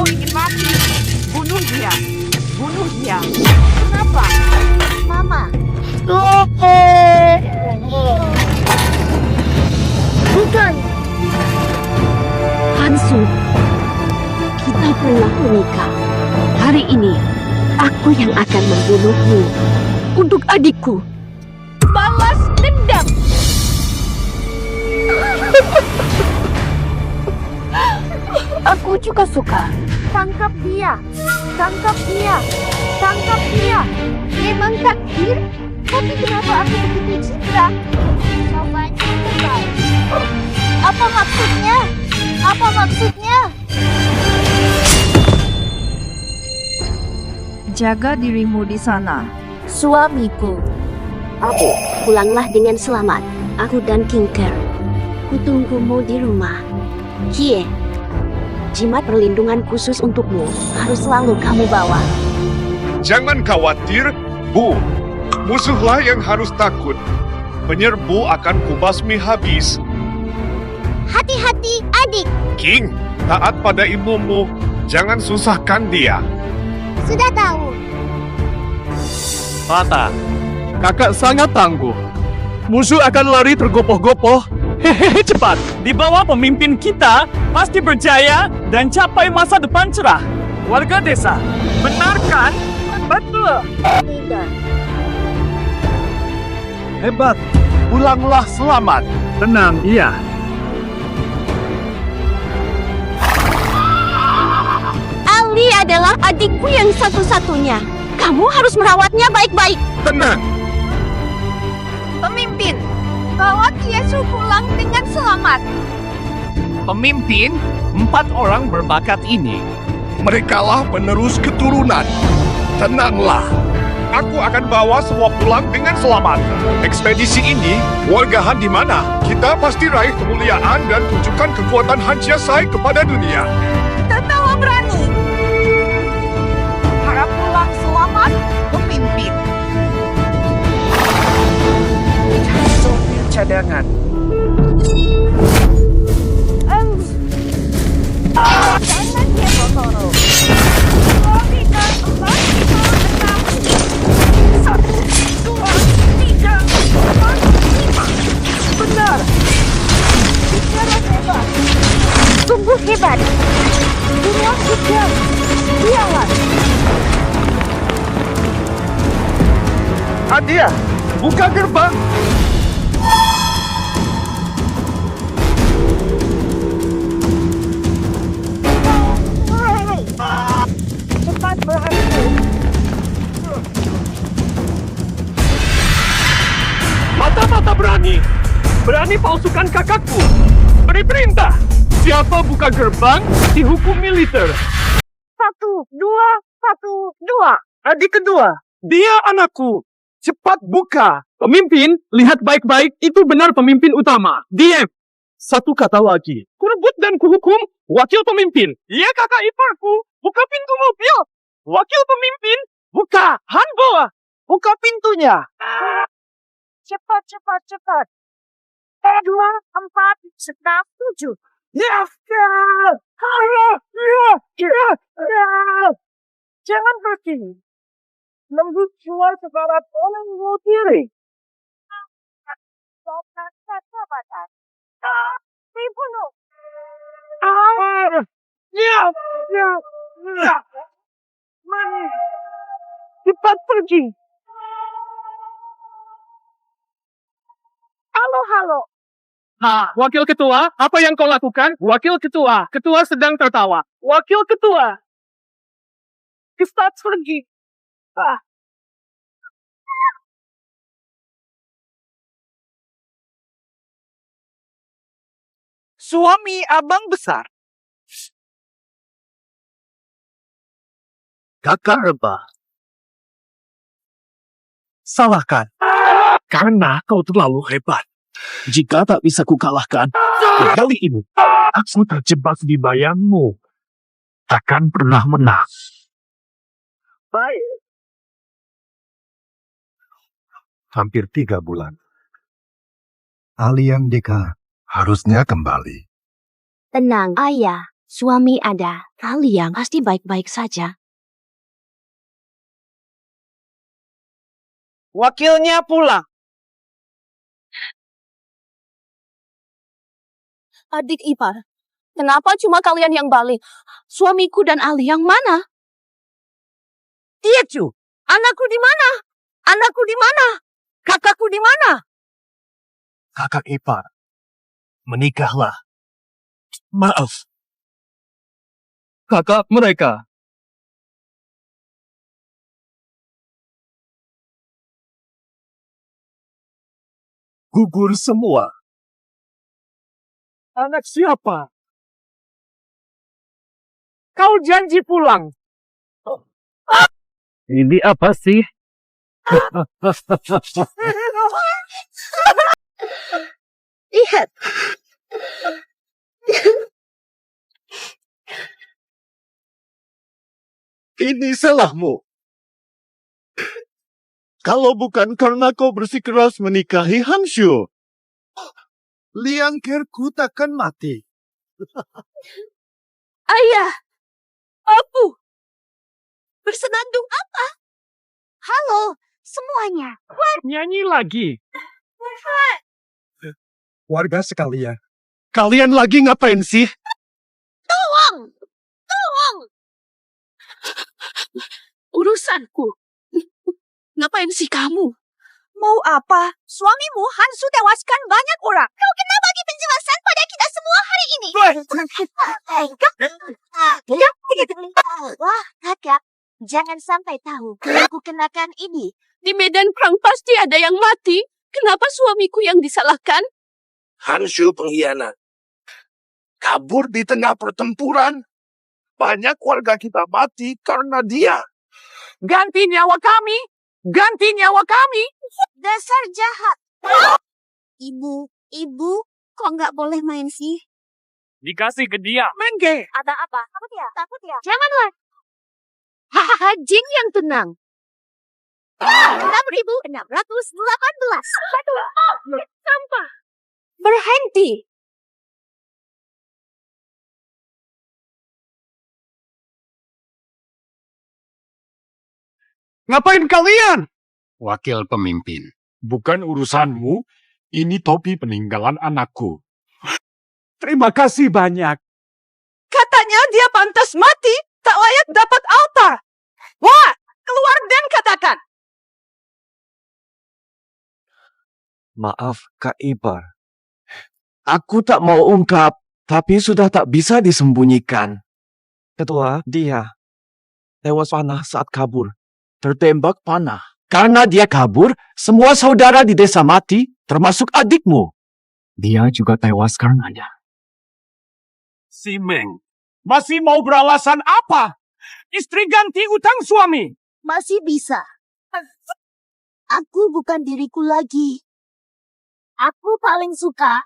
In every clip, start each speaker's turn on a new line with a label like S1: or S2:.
S1: ingin mati. Bunuh dia. Bunuh dia. Kenapa?
S2: Mama. Bukan.
S3: Hansu, kita pernah menikah. Hari ini, aku yang akan membunuhmu. Untuk adikku. Balas dendam. Aku juga suka.
S2: Tangkap dia. Tangkap dia. Tangkap dia. Memang takdir. Tapi kenapa aku begitu citra? Namanya tebal. Apa maksudnya? Apa maksudnya?
S1: Jaga dirimu di sana.
S3: Suamiku. Abu, pulanglah dengan selamat. Aku dan Kinker. Kutunggumu di rumah. Kie. Jimat perlindungan khusus untukmu harus selalu kamu bawa.
S4: Jangan khawatir, Bu. Musuhlah yang harus takut. Penyerbu akan kubasmi habis.
S2: Hati-hati, adik.
S4: King, taat pada ibumu. Jangan susahkan dia.
S2: Sudah tahu.
S5: Mata, kakak sangat tangguh. Musuh akan lari tergopoh-gopoh. Hehehe, cepat. Di bawah pemimpin kita, pasti berjaya dan capai masa depan cerah. Warga desa, benar kan? Betul.
S2: Tidak.
S5: Hebat. Pulanglah selamat. Tenang, iya.
S3: Ali adalah adikku yang satu-satunya. Kamu harus merawatnya baik-baik.
S4: Tenang.
S1: Pemimpin, bawa Kiesu pulang dengan selamat.
S5: Pemimpin, 4 orang berbakat ini.
S4: Merekalah penerus keturunan. Tenanglah. Aku akan bawa semua pulang dengan selamat. Ekspedisi ini, warga Han di mana? Kita pasti raih kemuliaan dan tunjukkan kekuatan Han Chiasai kepada dunia.
S1: Tertawa berani. Harap pulang selamat, pemimpin. Sopir cadangan.
S2: Jangan dia Totoro.
S1: Berikan 4, 5, 6, 1, 2, 3, 4, 5. Benar.
S2: Bicara hebat. Sungguh hebat. Dunia kejam. Dialah.
S5: Adia, buka gerbang.
S1: Cepat berhenti.
S5: Mata-mata berani. Berani palsukan kakakku. Beri perintah. Siapa buka gerbang, dihukum militer.
S1: 1, 2, 1, 2.
S5: Adik kedua, dia anakku. Cepat buka. Pemimpin, lihat baik-baik, itu benar pemimpin utama. Diam. Satu kata lagi. Kurebut dan kuhukum wakil pemimpin. Iya kakak iparku. Buka pintu mobil. Wakil pemimpin, buka. Han bawa. Buka pintunya.
S1: Cepat, cepat, cepat. 2, 4, 7.
S5: Yes.
S1: Jangan pergi. Lembut jual sebarat orang bunuh diri. Sokat kata-kata. Dibunuh. Mani. Cepat pergi. Halo, halo.
S5: Nah, wakil ketua, apa yang kau lakukan? Wakil ketua, ketua sedang tertawa. Wakil ketua.
S1: Cepat pergi.
S6: Suami abang besar.
S5: Kakak rebah. Salahkan. Karena kau terlalu hebat. Jika tak bisa kukalahkan, kali ini aku terjebak di bayangmu. Takkan pernah menang.
S6: Baik.
S7: Hampir 3 bulan. Aliang Deka harusnya kembali.
S3: Tenang, ayah. Suami ada, kalian pasti baik-baik saja.
S6: Wakilnya pulang.
S3: Adik ipar, kenapa cuma kalian yang balik? Suamiku dan Ali yang mana?
S6: Tiecu, anakku di mana? Anakku di mana? Kakakku di mana?
S7: Kakak ipar, menikahlah. Maaf,
S5: Kakak mereka.
S7: gugur semua.
S1: Anak siapa? Kau janji pulang.
S5: Ini apa sih?
S3: Lihat.
S4: Ini salahmu. Kalau bukan karena kau bersikeras menikahi Hanshu,
S7: Liang Kerku takkan mati.
S3: Ayah, Apu, bersenandung apa? Halo, semuanya.
S5: Nyanyi lagi.
S7: Warga sekalian,
S4: kalian lagi ngapain sih?
S3: Tolong! Urusanku. Ngapain sih kamu?
S2: Mau apa? Suamimu Hansu tewaskan banyak orang. Kau kena bagi penjelasan pada kita semua hari ini. Wah, kakak. Jangan sampai tahu aku kenakan ini.
S3: Di medan perang pasti ada yang mati. Kenapa suamiku yang disalahkan?
S4: Hanshu pengkhianat. Kabur di tengah pertempuran. Banyak warga kita mati karena dia.
S6: Ganti nyawa kami! Ganti nyawa kami!
S2: Dasar jahat. Ibu, kok nggak boleh main sih?
S5: Dikasih ke dia.
S6: Mengge!
S2: Ada apa? Takut ya?
S3: Janganlah. Hahaha, Jing yang tenang.
S2: 6.618.
S3: Sampah. Berhenti.
S4: Ngapain kalian?
S7: wakil pemimpin.
S4: Bukan urusanmu. Ini topi peninggalan anakku. Terima kasih banyak.
S6: Katanya dia pantas mati, tak layak dapat altar. Wah, keluar dan katakan.
S1: Maaf, Kak Ipar. Aku tak mau ungkap, tapi sudah tak bisa disembunyikan. Ketua, dia tewas panah saat kabur. Tertembak panah. Karena dia kabur, semua saudara di desa mati, termasuk adikmu. Dia juga tewas karenanya.
S5: Si Meng. Masih mau beralasan apa? Istri ganti utang suami.
S2: Masih bisa. Aku bukan diriku lagi. Aku paling suka.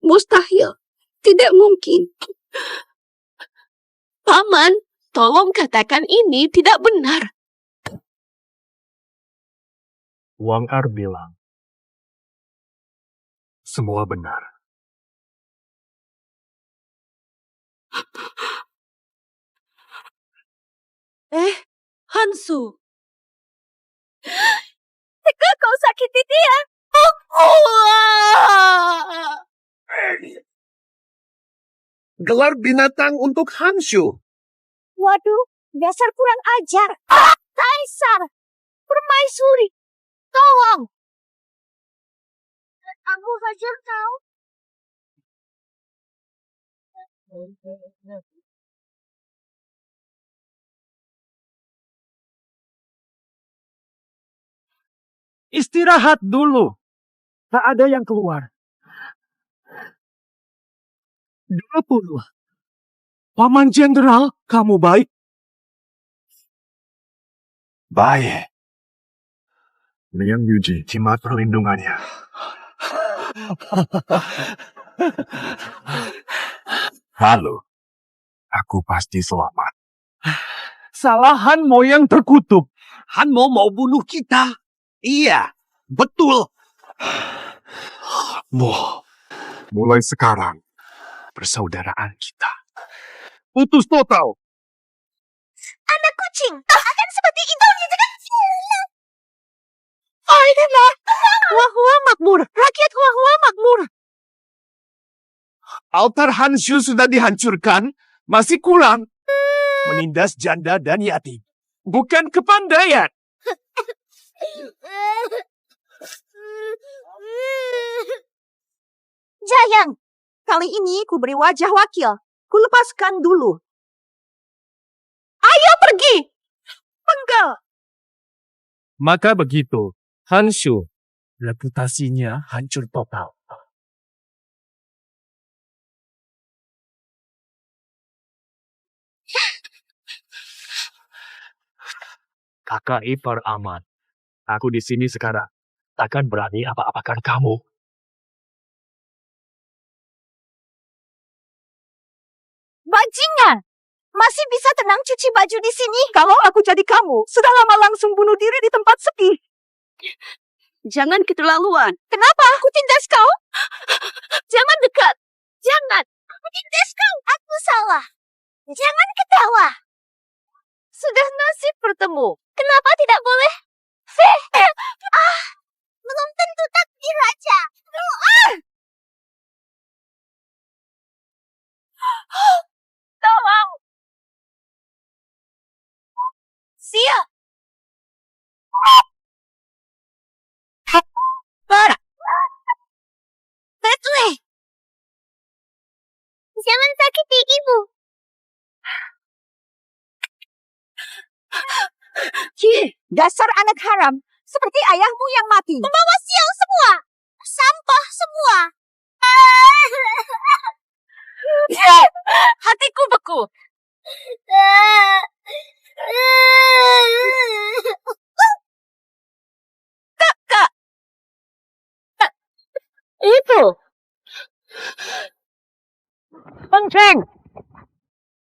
S3: Mustahil. Tidak mungkin. Paman, tolong katakan ini tidak benar.
S7: Wang Ar bilang, semua benar.
S3: Hansu. Tega kau sakiti dia.
S4: Gelar binatang untuk Hanshu.
S2: Waduh, dasar kurang ajar. Kaisar, permaisuri, tolong. Aku hajar kau.
S1: Istirahat dulu. Tak ada yang keluar. 20. Paman Jenderal, kamu baik?
S7: Baik. Liang Yuji, jimat perlindungannya. Halo. Aku pasti selamat.
S1: Salah Han Mo yang terkutuk.
S5: Hanmo mau bunuh kita.
S4: Iya, betul.
S7: Mulai sekarang, persaudaraan kita.
S5: Putus total.
S2: Anak kucing tak akan seperti itu gitu kan?
S6: Hua-hua makmur. Rakyat hua-hua makmur.
S4: Altar Hanshu sudah dihancurkan, masih kurang menindas janda dan yatim. Bukan kepandaian.
S2: Jayang, kali ini ku beri wajah wakil. Ku lepaskan dulu. Ayo pergi! Penggal!
S5: Maka begitu, Hanshu, reputasinya hancur total.
S7: Kakak ipar aman. Aku di sini sekarang. Takkan berani apa-apakan kamu.
S2: Bajingan! Masih bisa tenang cuci baju di sini?
S6: Kalau aku jadi kamu, sudah lama langsung bunuh diri di tempat sepi.
S3: Jangan keterlaluan.
S2: Kenapa aku tindas kau? Jangan dekat. Jangan. Aku tindas kau. Aku salah. Jangan ketawa. Sudah nasib bertemu. Kenapa tidak boleh? Belum tentu takdir raja. Tolong. Sia. Betul. Jangan sakiti ibu. Dasar anak haram. Seperti ayahmu yang mati. Membawa sial semua. Sampah semua. Hatiku beku. Kak. Itu.
S6: Peng.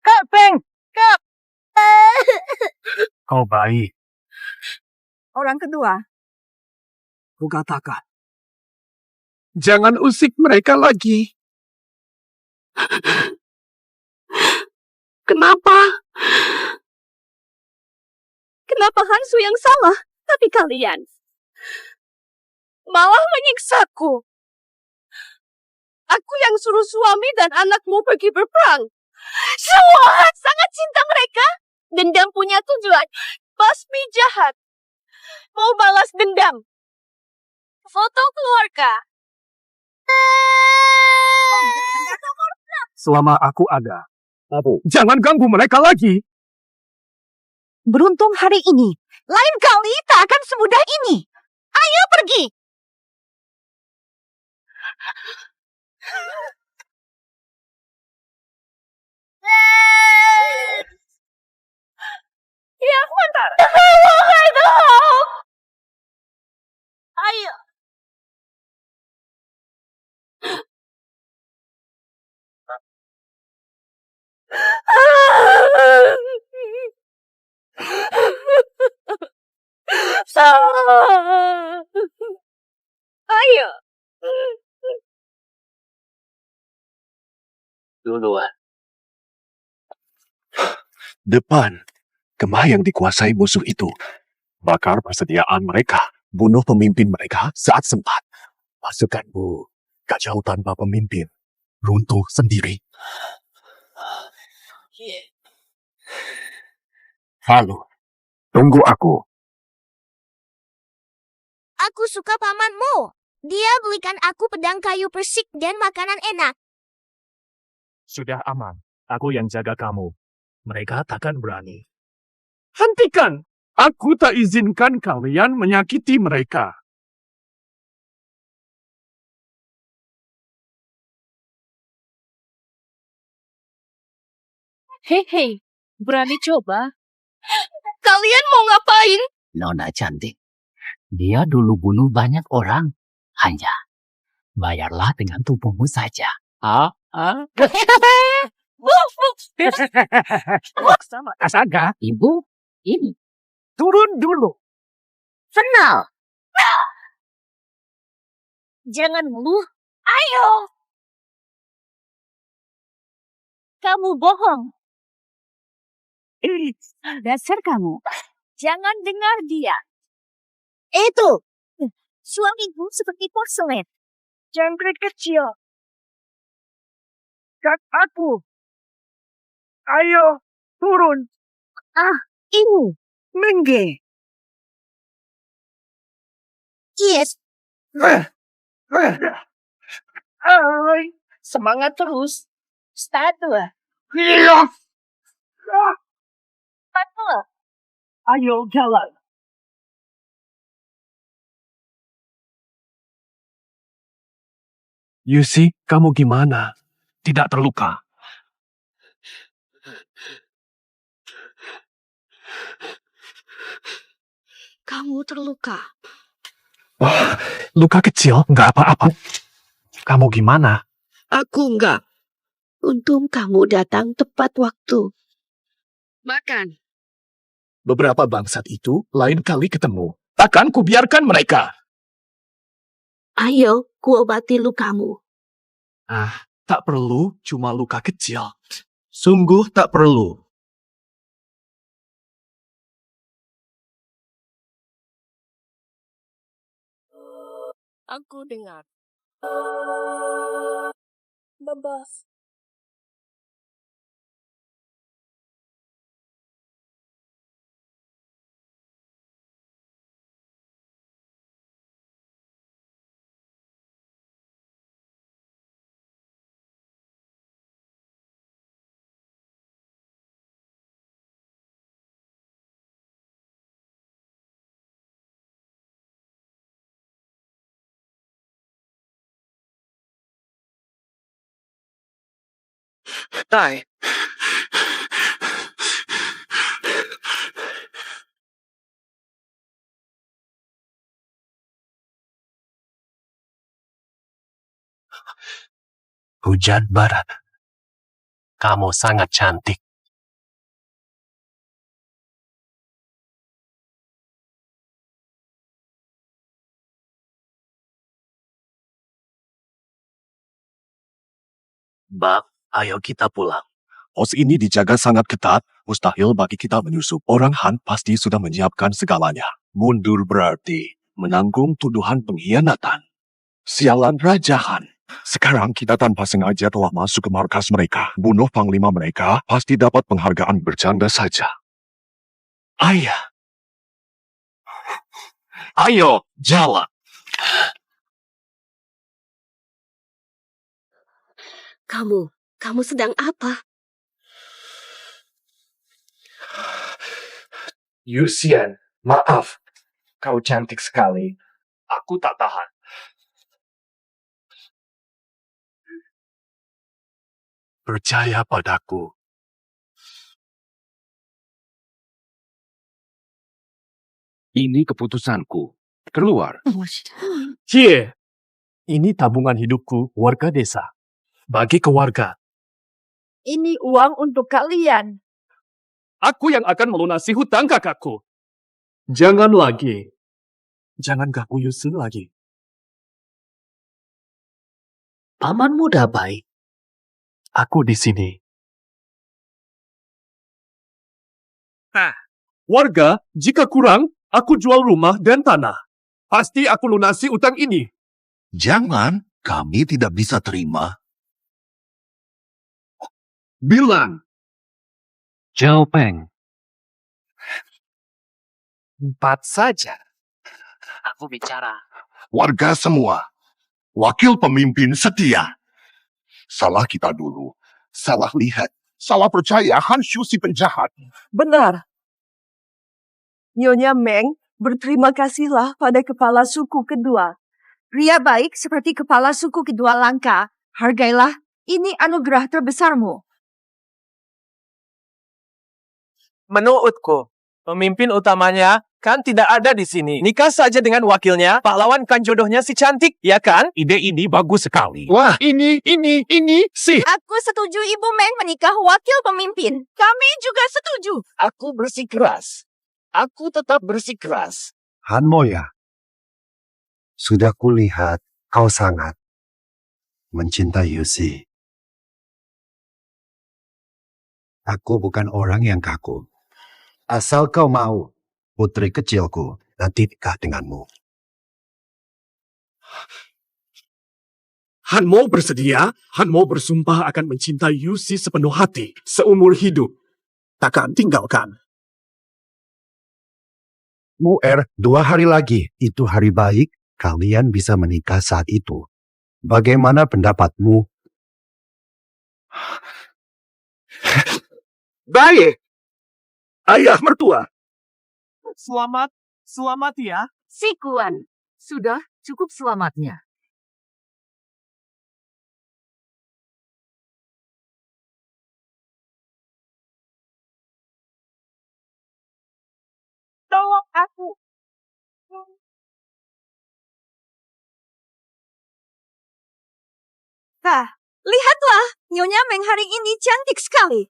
S6: Kak Peng.
S7: Kau baik.
S6: Orang kedua.
S5: Ku katakan, jangan usik mereka lagi. Kenapa?
S3: Kenapa Hansu yang salah? Tapi kalian
S6: Malah menyiksaku. Aku yang suruh suami dan anakmu pergi berperang. Semua sangat cinta mereka. Dendam punya tujuan. Basmi jahat. Mau balas dendam. Foto keluarga.
S5: Selama aku ada, jangan ganggu mereka lagi.
S2: Beruntung hari ini. Lain kali tak akan semudah ini. Ayo pergi.
S6: Ya, bentar. Ayo. Ayo.
S7: Duluan. Depan. Kemah yang dikuasai musuh itu. Bakar persediaan mereka. Bunuh pemimpin mereka saat sempat. Pasukanmu kacau tanpa pemimpin. Runtuh sendiri. Halo. Tunggu aku.
S2: Aku suka pamanmu. Dia belikan aku pedang kayu persik dan makanan enak.
S7: Sudah aman. Aku yang jaga kamu. Mereka takkan berani.
S5: Hentikan! Aku tak izinkan kalian menyakiti mereka.
S3: Hei, berani coba?
S6: Kalian mau ngapain?
S8: Nona cantik, dia dulu bunuh banyak orang. Hanya bayarlah dengan tubuhmu saja.
S5: Sama Asaga,
S8: Ibu, ini
S5: turun dulu.
S8: kenal.
S2: Jangan mengeluh. Ayo. Kamu bohong. Dasar kamu. Jangan dengar dia. Itu. Suamiku seperti porselen. Jangkrik kecil.
S5: Aku. Ayo, turun.
S2: Ini.
S5: Mengge.
S2: Yes.
S5: Ay,
S2: Semangat terus. Statue.
S5: iya.
S2: Statue.
S5: Ayo jalan.
S7: Yusi, kamu gimana? Tidak terluka?
S3: Kamu terluka.
S7: Oh, luka kecil, nggak apa-apa. Kamu gimana?
S3: Aku enggak. Untung kamu datang tepat waktu. Makan.
S7: Beberapa bangsat itu lain kali ketemu. Takkan kubiarkan mereka.
S3: Ayo, kuobati lukamu.
S7: Tak perlu, cuma luka kecil. Sungguh tak perlu.
S6: Aku dengar. Bebas.
S1: Tai.
S7: Hujan barat. Kamu sangat cantik. Bab, ayo kita pulang. Pos ini dijaga sangat ketat. Mustahil bagi kita menyusup. Orang Han pasti sudah menyiapkan segalanya. Mundur berarti menanggung tuduhan pengkhianatan. Sialan Raja Han. Sekarang kita tanpa sengaja telah masuk ke markas mereka. Bunuh panglima mereka pasti dapat penghargaan bercanda saja. Ayah. Ayo, jalan.
S3: Kamu sedang apa?
S1: Yusian, maaf. Kau cantik sekali. Aku tak tahan.
S7: Percaya padaku.
S4: Ini keputusanku. Keluar.
S7: Cie, ini tabungan hidupku warga desa. Bagi ke warga.
S6: Ini uang untuk kalian.
S5: Aku yang akan melunasi hutang kakakku. Jangan lagi.
S7: Jangan ganggu Yusi lagi.
S8: Paman muda baik.
S7: Aku di sini.
S5: Warga, jika kurang, aku jual rumah dan tanah. Pasti aku lunasi utang ini.
S4: Jangan, kami tidak bisa terima.
S5: Bilang.
S8: Zhao Peng.
S1: 4 saja.
S8: Aku bicara.
S4: Warga semua, wakil pemimpin setia. Salah kita dulu, salah lihat, salah percaya Han Shu si penjahat.
S6: Benar. Nyonya Meng, berterima kasihlah pada kepala suku kedua. Pria baik seperti kepala suku kedua langka. Hargailah, ini anugerah terbesarmu.
S5: Menurutku, pemimpin utamanya kan tidak ada di sini. Nikah saja dengan wakilnya, pahlawan kan jodohnya si cantik, ya kan? Ide ini bagus sekali.
S4: Wah, ini, sih.
S6: Aku setuju Ibu Meng menikah wakil pemimpin. Kami juga setuju.
S1: Aku bersikeras. Aku tetap bersikeras.
S9: Han Moya, sudah kulihat kau sangat mencintai Yusi. Aku bukan orang yang kaku. Asal kau mau, putri kecilku nanti nikah denganmu.
S4: Hanmo bersedia? Hanmo bersumpah akan mencintai Yusi sepenuh hati, seumur hidup. Takkan tinggalkan.
S9: Muer, 2 hari lagi, itu hari baik, kalian bisa menikah saat itu. Bagaimana pendapatmu?
S4: Baik. Ayah mertua.
S5: Selamat ya.
S8: Sikuan, sudah cukup selamatnya.
S6: Tolong aku. Lihatlah, Nyonya Meng hari ini cantik sekali.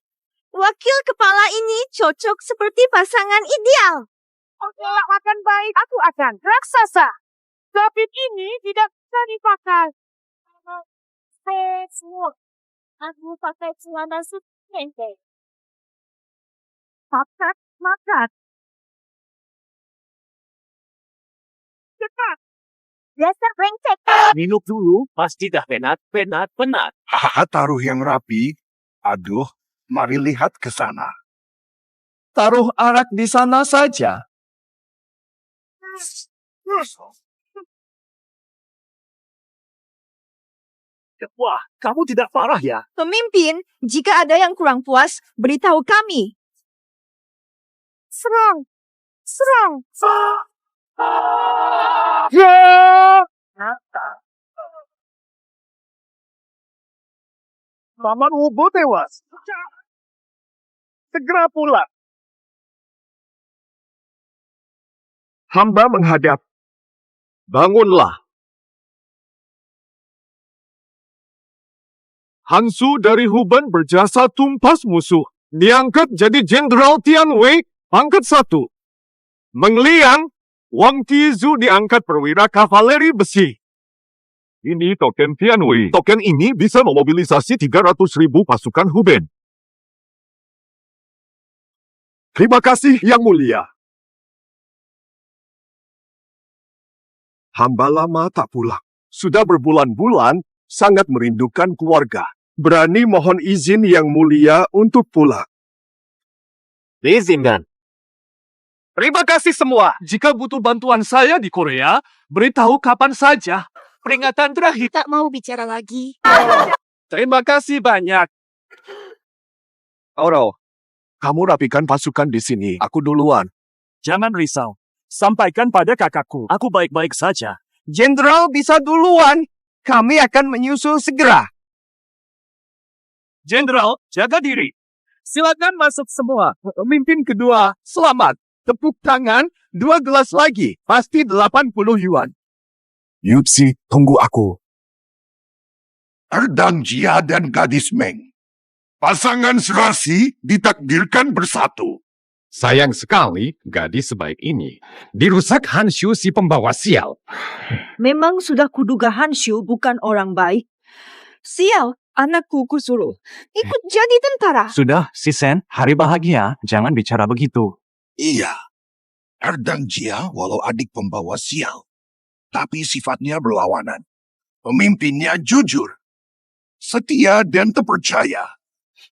S6: Wakil kepala ini cocok seperti pasangan ideal. Kalau akan baik, aku akan raksasa. Tapi ini tidak bisa dipakai. Semua. Aku pakai celana pendek. Makat. Cepat. Dasar brengsek.
S5: Minum dulu, pasti dah penat.
S4: Taruh yang rapi. Aduh, mari lihat ke sana.
S1: Taruh arak di sana saja.
S5: Wah, kamu tidak parah ya?
S6: Pemimpin, jika ada yang kurang puas, beritahu kami. Serang.
S4: Paman Wubo tewas. Segera pulang. Hamba menghadap. Bangunlah. Hansu dari Huban berjasa tumpas musuh. Diangkat jadi Jenderal Tianwei, pangkat 1. Mengliang, Wang Tizu diangkat perwira kavaleri besi. Ini token Tianwei. Token ini bisa memobilisasi 300.000 pasukan Huben. Terima kasih, Yang Mulia. Hamba lama tak pulang. Sudah berbulan-bulan, sangat merindukan keluarga. Berani mohon izin Yang Mulia untuk pulang.
S5: Diizinkan. Terima kasih semua. Jika butuh bantuan saya di Korea, beritahu kapan saja. Peringatan terakhir.
S6: Tak mau bicara lagi.
S5: Terima kasih banyak.
S4: Oro, kamu rapikan pasukan di sini. Aku duluan.
S5: Jangan risau. Sampaikan pada kakakku. Aku baik-baik saja.
S1: Jenderal bisa duluan. Kami akan menyusul segera.
S5: Jenderal, jaga diri. Silakan masuk semua. Pemimpin kedua, selamat.
S4: Tepuk tangan, 2 gelas lagi. Pasti 80 yuan.
S7: Yutsi, tunggu aku.
S4: Erdang Jia dan Gadis Meng. Pasangan serasi ditakdirkan bersatu.
S10: Sayang sekali, gadis sebaik ini dirusak Hanshu si pembawa sial.
S6: Memang sudah kuduga Hanshu bukan orang baik. Sial, anakku kusuruh. Ikut jadi tentara.
S5: Sudah, si Sen, hari bahagia. Jangan bicara begitu.
S4: Iya. Erdang Jia walau adik pembawa sial. Tapi sifatnya berlawanan. Pemimpinnya jujur. Setia dan terpercaya.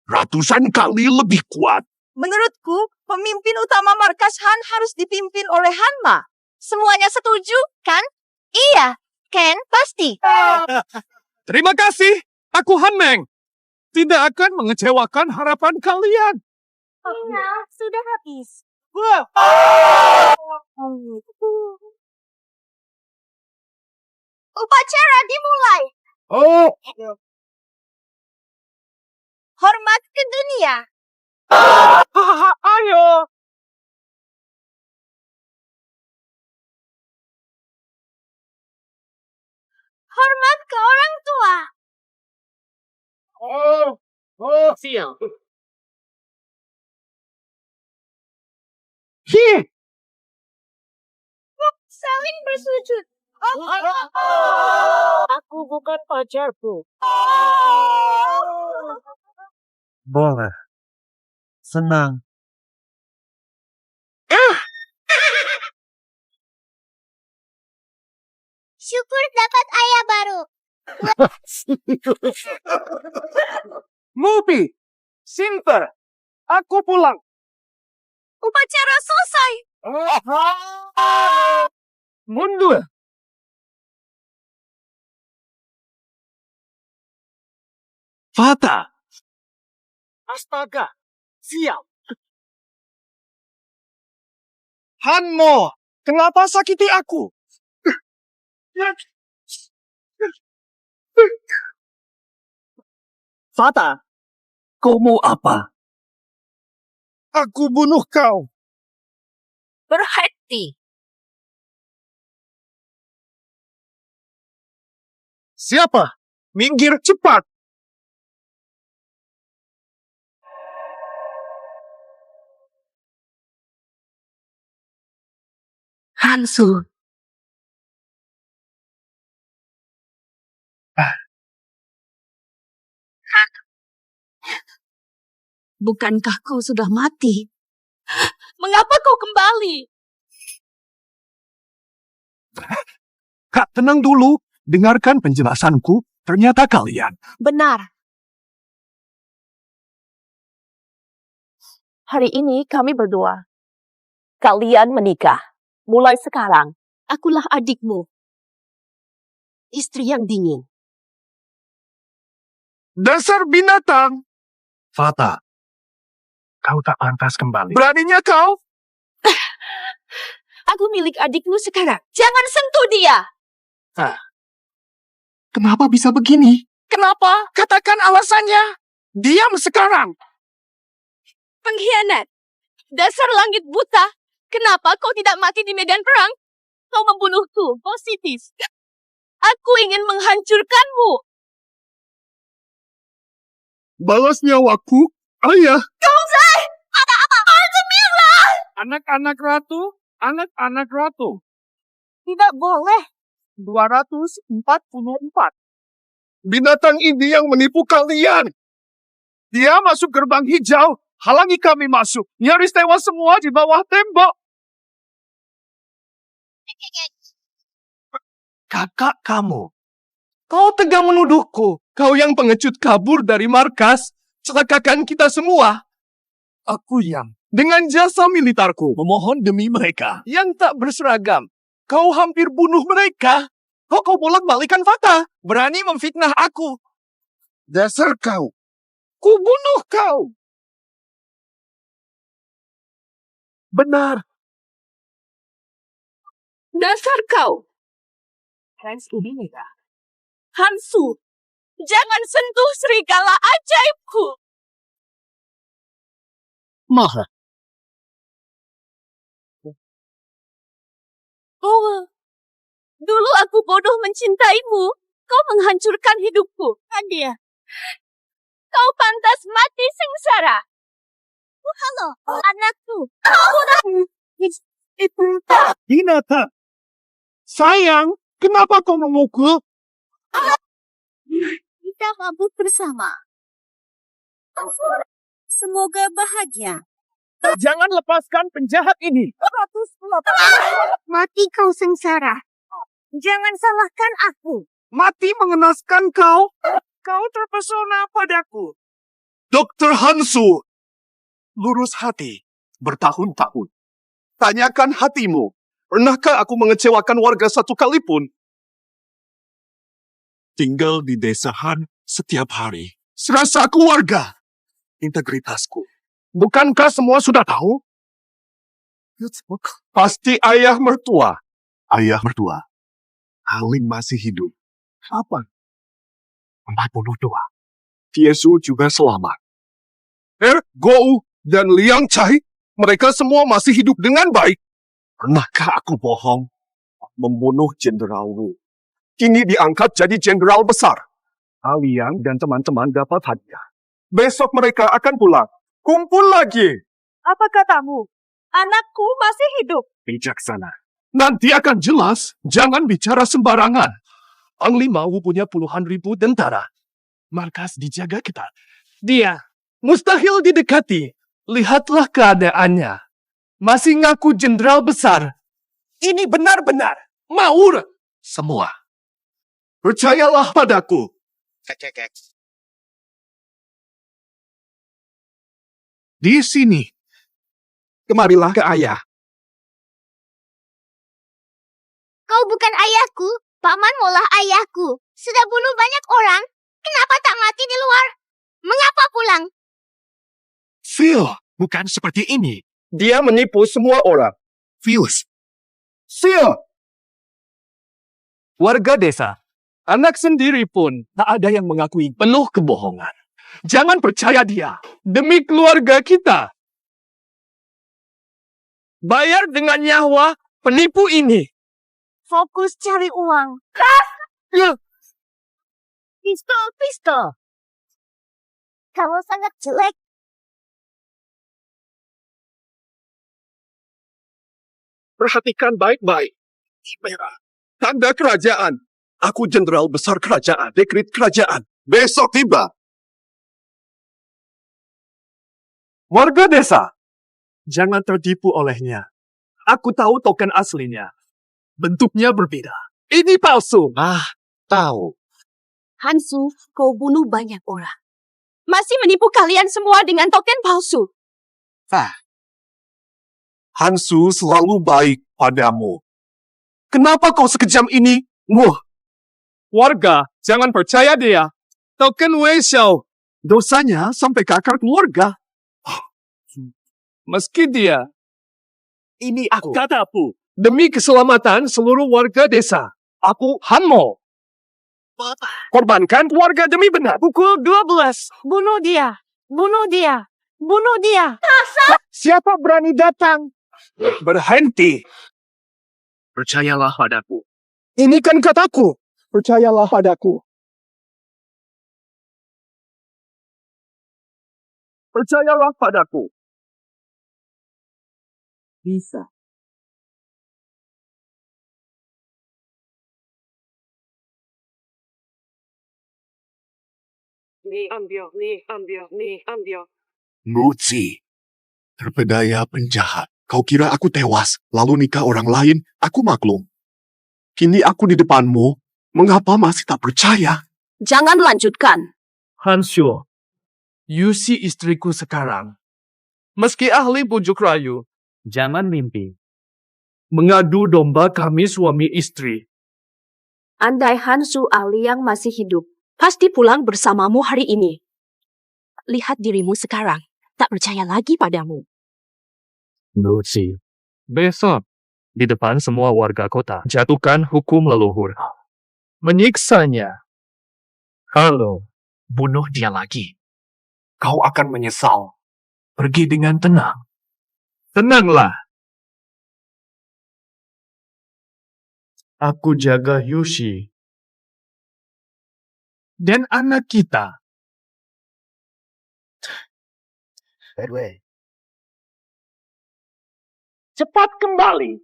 S4: Ratusan kali lebih kuat.
S6: Menurutku, pemimpin utama markas Han harus dipimpin oleh Hanma. Semuanya setuju, kan? Iya, Ken, pasti.
S5: Terima kasih. Aku Han Meng. Tidak akan mengecewakan harapan kalian.
S6: Iya, sudah habis. Upacara dimulai.
S4: Oh,
S6: Hormat ke dunia.
S5: Ayo.
S6: Hormat ke orang tua.
S5: Sial.
S6: Saling bersujud.
S8: Aku bukan pacarku.
S9: Boleh.
S1: senang.
S2: Syukur dapat ayah baru.
S5: Mubi, Sinter, aku pulang.
S6: Upacara selesai.
S5: Mundur.
S1: Fata,
S5: Astaga, siap. Hanmo, kenapa sakiti aku? Fata, kau mau apa? Aku bunuh kau.
S6: Berhenti.
S5: Siapa? Minggir cepat.
S6: Hansu. Bukankah kau sudah mati? Mengapa kau kembali?
S7: Kak, tenang dulu. Dengarkan penjelasanku. Ternyata kalian.
S6: Benar. Hari ini kami berdua. Kalian menikah. Mulai sekarang.
S3: Akulah adikmu. Istri yang dingin.
S5: Dasar binatang.
S7: Fata, kau tak pantas kembali.
S5: Beraninya kau?
S6: Aku milik adikmu sekarang. Jangan sentuh dia.
S7: Kenapa bisa begini?
S5: Kenapa? Katakan alasannya. Diam sekarang.
S6: Pengkhianat. Dasar langit buta. Kenapa kau tidak mati di medan perang? Kau membunuhku, Positis. Aku ingin menghancurkanmu.
S5: Balas nyawaku, ayah.
S6: Kongzai! Ada apa? Altamira!
S5: Anak-anak ratu. Tidak boleh. 244. Binatang ini yang menipu kalian. Dia masuk gerbang hijau, halangi kami masuk. Nyaris tewas semua di bawah tembok.
S1: kakak kamu. Kau tega menuduhku. Kau yang pengecut kabur dari markas. Celakakan kita semua.
S7: Aku yang
S1: Dengan jasa militerku.
S7: memohon demi mereka.
S1: Yang tak berseragam. Kau hampir bunuh mereka. Kau bolak-balikan fakta. Berani memfitnah aku.
S5: Dasar kau. Ku bunuh kau.
S7: Benar.
S6: Dasar kau. Hansu, jangan sentuh serigala ajaibku.
S7: Maha.
S6: Oh, dulu aku bodoh mencintaimu. Kau menghancurkan hidupku. Nadia, kau pantas mati sengsara. Oh, halo, anakku.
S5: Hinata. Sayang, kenapa kau memukul?
S3: Kita mabuk bersama. Semoga bahagia.
S5: Jangan lepaskan penjahat ini.
S3: Mati kau sengsara. Jangan salahkan aku.
S5: Mati mengenaskan kau. Kau terpesona padaku.
S7: Dr. Hansu. Lurus hati. Bertahun-tahun. Tanyakan hatimu. Pernahkah aku mengecewakan warga satu kali pun? Tinggal di desa Han setiap hari. Serasa aku warga. Integritasku.
S5: Bukankah semua sudah tahu?
S7: Pasti ayah mertua. Ayah mertua. Haling masih hidup. Apa? 42. Tiesu juga selamat.
S5: Gou dan Liang Chai, mereka semua masih hidup dengan baik.
S7: Pernahkah aku bohong? Membunuh Jenderal Wu. Kini diangkat jadi jenderal besar. Aliang dan teman-teman dapat hadiah. Besok mereka akan pulang. Kumpul lagi.
S6: Apa katamu? Anakku masih hidup.
S7: Bijaksana. Nanti akan jelas. Jangan bicara sembarangan. Panglima Wu punya puluhan ribu tentara. Markas dijaga ketat.
S1: Dia mustahil didekati.
S5: lihatlah keadaannya. Masih ngaku jenderal besar. Ini benar-benar maur.
S7: Semua. Percayalah padaku. Di sini. Kemarilah ke ayah.
S2: Kau bukan ayahku. Paman maulah ayahku. Sudah bunuh banyak orang. Kenapa tak mati di luar? Mengapa pulang?
S7: Phil, bukan seperti ini.
S5: Dia menipu semua orang.
S7: Phyllis,
S5: Phil! Warga desa, anak sendiri pun tak ada yang mengakui penuh kebohongan. Jangan percaya dia. Demi keluarga kita. Bayar dengan nyawa penipu ini.
S2: Fokus cari uang.
S5: Ya,
S2: Pistol. Kamu sangat jelek.
S7: perhatikan baik-baik. Merah. Tanda kerajaan. Aku jenderal besar kerajaan. Dekret kerajaan. Besok tiba.
S5: warga desa, jangan tertipu olehnya. Aku tahu token aslinya. Bentuknya berbeda. Ini palsu.
S1: Tahu.
S6: Hansu, kau bunuh banyak orang. Masih menipu kalian semua dengan token palsu.
S7: Hansu selalu baik padamu. Kenapa kau sekejam ini?
S5: Warga, jangan percaya dia. Token Wei Xiao. Dosanya sampai ke akar keluarga. Meski dia. Ini aku. Kataku. Demi keselamatan seluruh warga desa. Aku Hanmo. Korbankan keluarga demi benar. Pukul 12. Bunuh dia. Bunuh dia. Bunuh dia. Siapa berani datang? Berhenti.
S7: Percayalah padaku.
S5: Ini kan kataku. Percayalah padaku. Percayalah padaku. Bisa.
S7: Muzi. Terpedaya penjahat. Kau kira aku tewas, lalu nikah orang lain, aku maklum. Kini aku di depanmu, mengapa masih tak percaya?
S6: Jangan lanjutkan.
S5: Hansyo, you si istriku sekarang. Meski ahli bujuk rayu, jangan mimpi. Mengadu domba kami suami istri.
S6: Andai Hansu ahli yang masih hidup, pasti pulang bersamamu hari ini. Lihat dirimu sekarang, tak percaya lagi padamu.
S5: Lucy, besok di depan semua warga kota jatuhkan hukum leluhur. Menyiksanya. Halo, bunuh dia lagi. Kau akan menyesal. Pergi dengan tenang. Tenanglah. Aku jaga Yushi. Dan anak kita. Cepat kembali.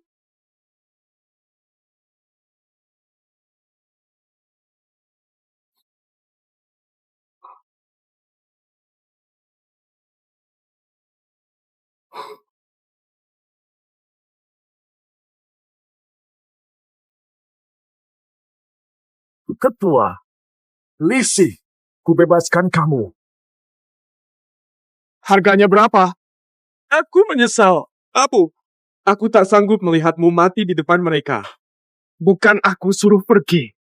S5: Ketua, Lisi, kubebaskan kamu. Harganya berapa? Aku menyesal. Apu, aku tak sanggup melihatmu mati di depan mereka. Bukan aku suruh pergi.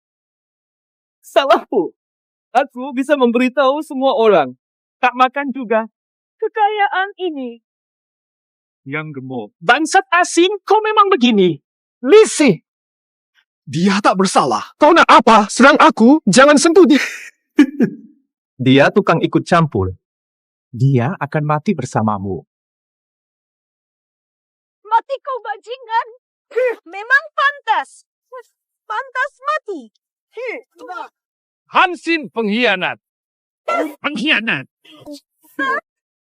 S5: Salahku. Aku bisa memberitahu semua orang. Tak makan juga. Kekayaan ini. Yang gemuk. Bangsat asing, kau memang begini. Lisi.
S7: Dia tak bersalah.
S5: Kau nak apa? Serang aku? Jangan sentuh dia. Dia tukang ikut campur. Dia akan mati bersamamu.
S6: Mati kau bajingan. Memang pantas. Pantas mati.
S5: Hansin pengkhianat. Pengkhianat.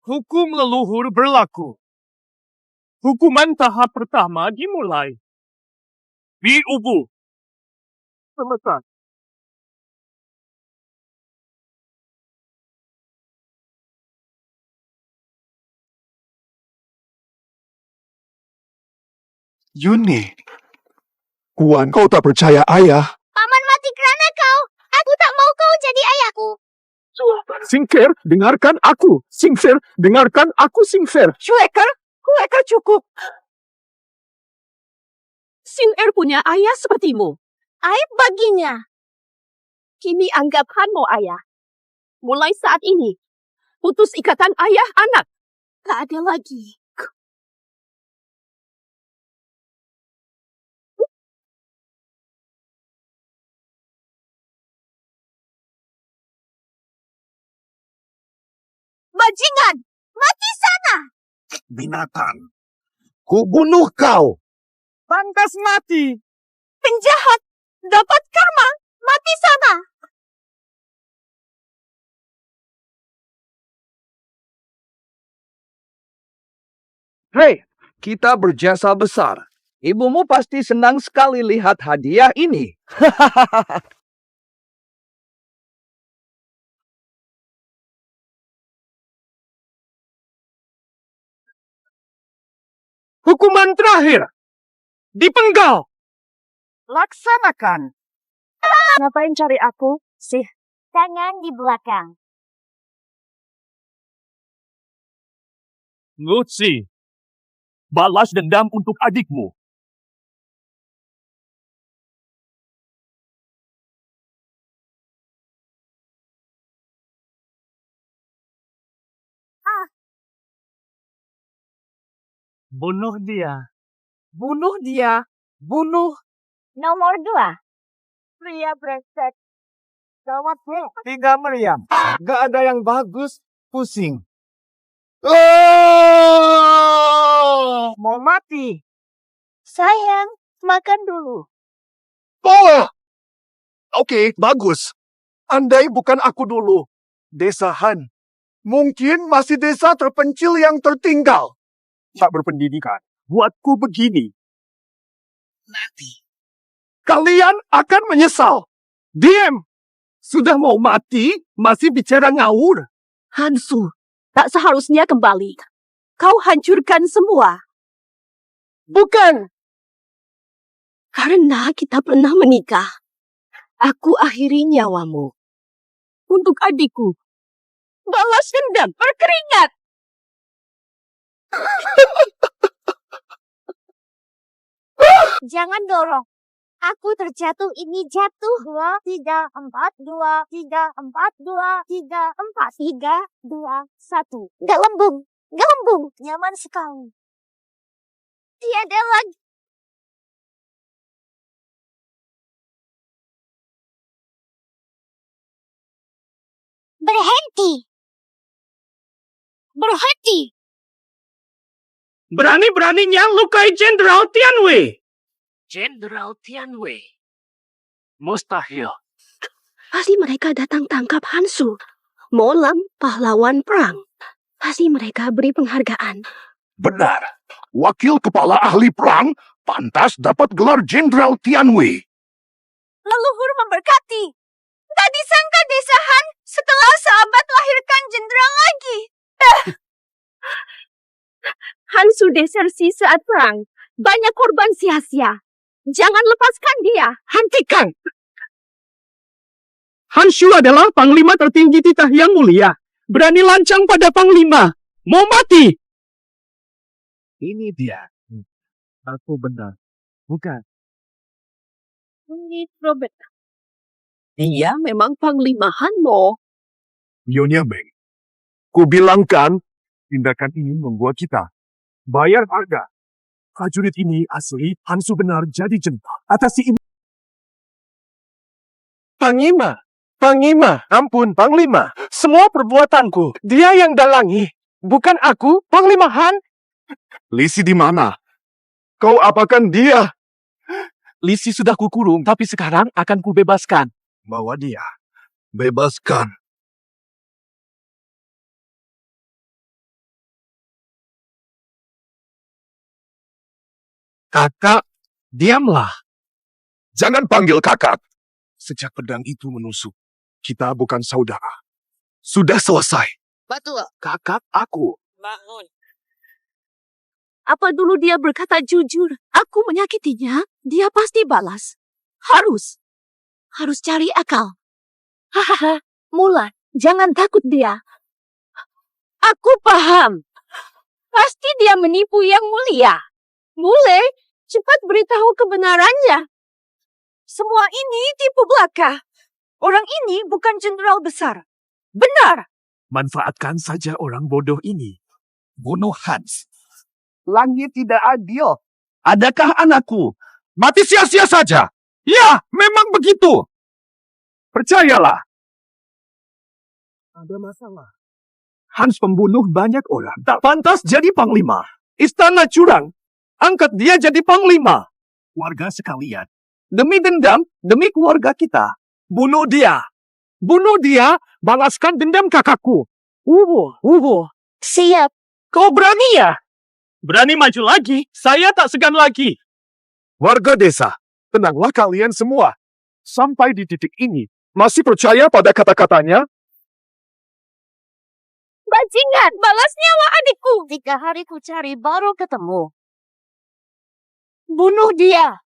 S5: Hukum leluhur berlaku. Hukuman tahap pertama dimulai. Di Ubu. Selesai.
S7: Yuni. Kuan, kau tak percaya ayah.
S2: Paman mati kerana kau. Aku tak mau kau jadi ayahku.
S5: Singfer, dengarkan aku. Singfer, dengarkan aku, Singfer.
S6: Shueker cukup. Sin-er punya ayah sepertimu.
S2: Aib baginya.
S6: Kini anggap Hanmo ayah. Mulai saat ini, putus ikatan ayah-anak. Tak ada lagi.
S2: Bajingan, mati sana.
S9: Binatang. Ku bunuh kau.
S5: Pantas mati.
S2: Penjahat, dapat karma. Mati sana.
S1: Hei, kita berjasa besar. Ibumu pasti senang sekali lihat hadiah ini.
S5: Hukuman terakhir. Dipenggal.
S6: Laksanakan. Ngapain cari aku, sih?
S2: Tangan di belakang.
S5: Lutsi, balas dendam untuk adikmu. Bunuh dia. Bunuh dia. Bunuh.
S2: Nomor 2.
S5: Pria brengsek. Gawat, tiga meriam. Gak ada yang bagus. Pusing. Mau mati.
S2: Sayang, makan dulu.
S7: Bola! Oke, bagus. Andai bukan aku dulu. Desa Han. Mungkin masih desa terpencil yang tertinggal.
S5: Tak berpendidikan. Buatku begini.
S7: Nanti.
S5: Kalian akan menyesal. Diam. Sudah mau mati, masih bicara ngawur.
S6: Hansu, tak seharusnya kembali. Kau hancurkan semua.
S5: Bukan.
S6: Karena kita pernah menikah. Aku akhiri nyawamu. Untuk adikku. Balas dendam berkeringat.
S2: Jangan dorong. Aku terjatuh, ini jatuh. 2, 3, 4, 2, 3, 4, 2, 3, 4, 3, 2, 1. Gelembung. Nyaman sekali. Tiada lagi. Berhenti.
S5: Berani-beraninya lukai Jenderal Tianwei.
S8: Jenderal Tianwei. Mustahil.
S3: Pasti mereka datang tangkap Hansu. Molam pahlawan perang. Pasti mereka beri penghargaan.
S7: Benar. Wakil kepala ahli perang pantas dapat gelar Jenderal Tianwei.
S2: Leluhur memberkati. Tak disangka desa Han setelah sahabat lahirkan jenderal lagi.
S6: Hansu desersi saat perang. Banyak korban sia-sia. Jangan lepaskan dia.
S5: Hentikan. Hanshu adalah panglima tertinggi titah yang mulia. Berani lancang pada panglima. Mau mati. Ini dia. Aku benar. Bukan.
S6: Ini Robert. Dia memang panglima Hanmo.
S7: Nyonya Meng, kubilangkan tindakan ini membuat kita bayar harga. Prajurit ini asli, Hansu benar jadi jenderal. Atasi ini.
S5: Panglima, ampun Panglima. Semua perbuatanku, dia yang dalangi. Bukan aku, Panglima Han.
S7: Lisi di mana? Kau apakan dia?
S5: Lisi sudah kukurung, tapi sekarang akan kubebaskan.
S7: Bawa dia. Bebaskan.
S5: Kakak, diamlah.
S7: Jangan panggil kakak. Sejak pedang itu menusuk, kita bukan saudara. Sudah selesai.
S6: Betul.
S7: Kakak aku.
S6: Bangun. Apa dulu dia berkata jujur? Aku menyakitinya, dia pasti balas. Harus cari akal. Hahaha, Mulan, jangan takut dia. Aku paham. Pasti dia menipu yang mulia. Mulai, cepat beritahu kebenarannya. Semua ini tipu belaka. Orang ini bukan jenderal besar. Benar.
S7: Manfaatkan saja orang bodoh ini.
S10: Bunuh Hans.
S5: Langit tidak adil. Adakah anakku? Mati sia-sia saja. Ya, memang begitu. Percayalah. Ada masalah. Hans pembunuh banyak orang. Tak pantas jadi panglima. Istana curang. Angkat dia jadi panglima.
S7: Warga sekalian,
S5: Demi dendam, demi keluarga kita. Bunuh dia. Bunuh dia, balaskan dendam kakakku.
S6: Siap.
S5: Kau berani ya? Berani maju lagi? Saya tak segan lagi.
S4: Warga desa, tenanglah kalian semua. Sampai di titik ini, masih percaya pada kata-katanya?
S6: Bajingan, balas nyawa adikku. 3 hari ku cari baru ketemu. Bunuh dia.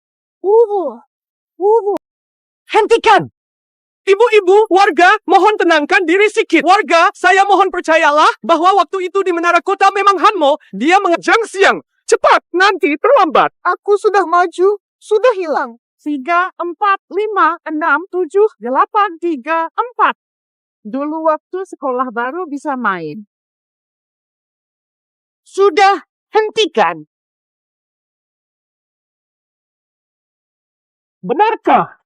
S5: Hentikan! Ibu-ibu, warga, mohon tenangkan diri sedikit. Warga, saya mohon percayalah bahwa waktu itu di menara kota memang Hanmo, dia mengejang siang. Cepat, nanti terlambat.
S1: Aku sudah maju, sudah hilang. 3, 4, 5, 6, 7, 8, 3, 4. Dulu waktu sekolah baru bisa main.
S5: Sudah, hentikan. Benarkah?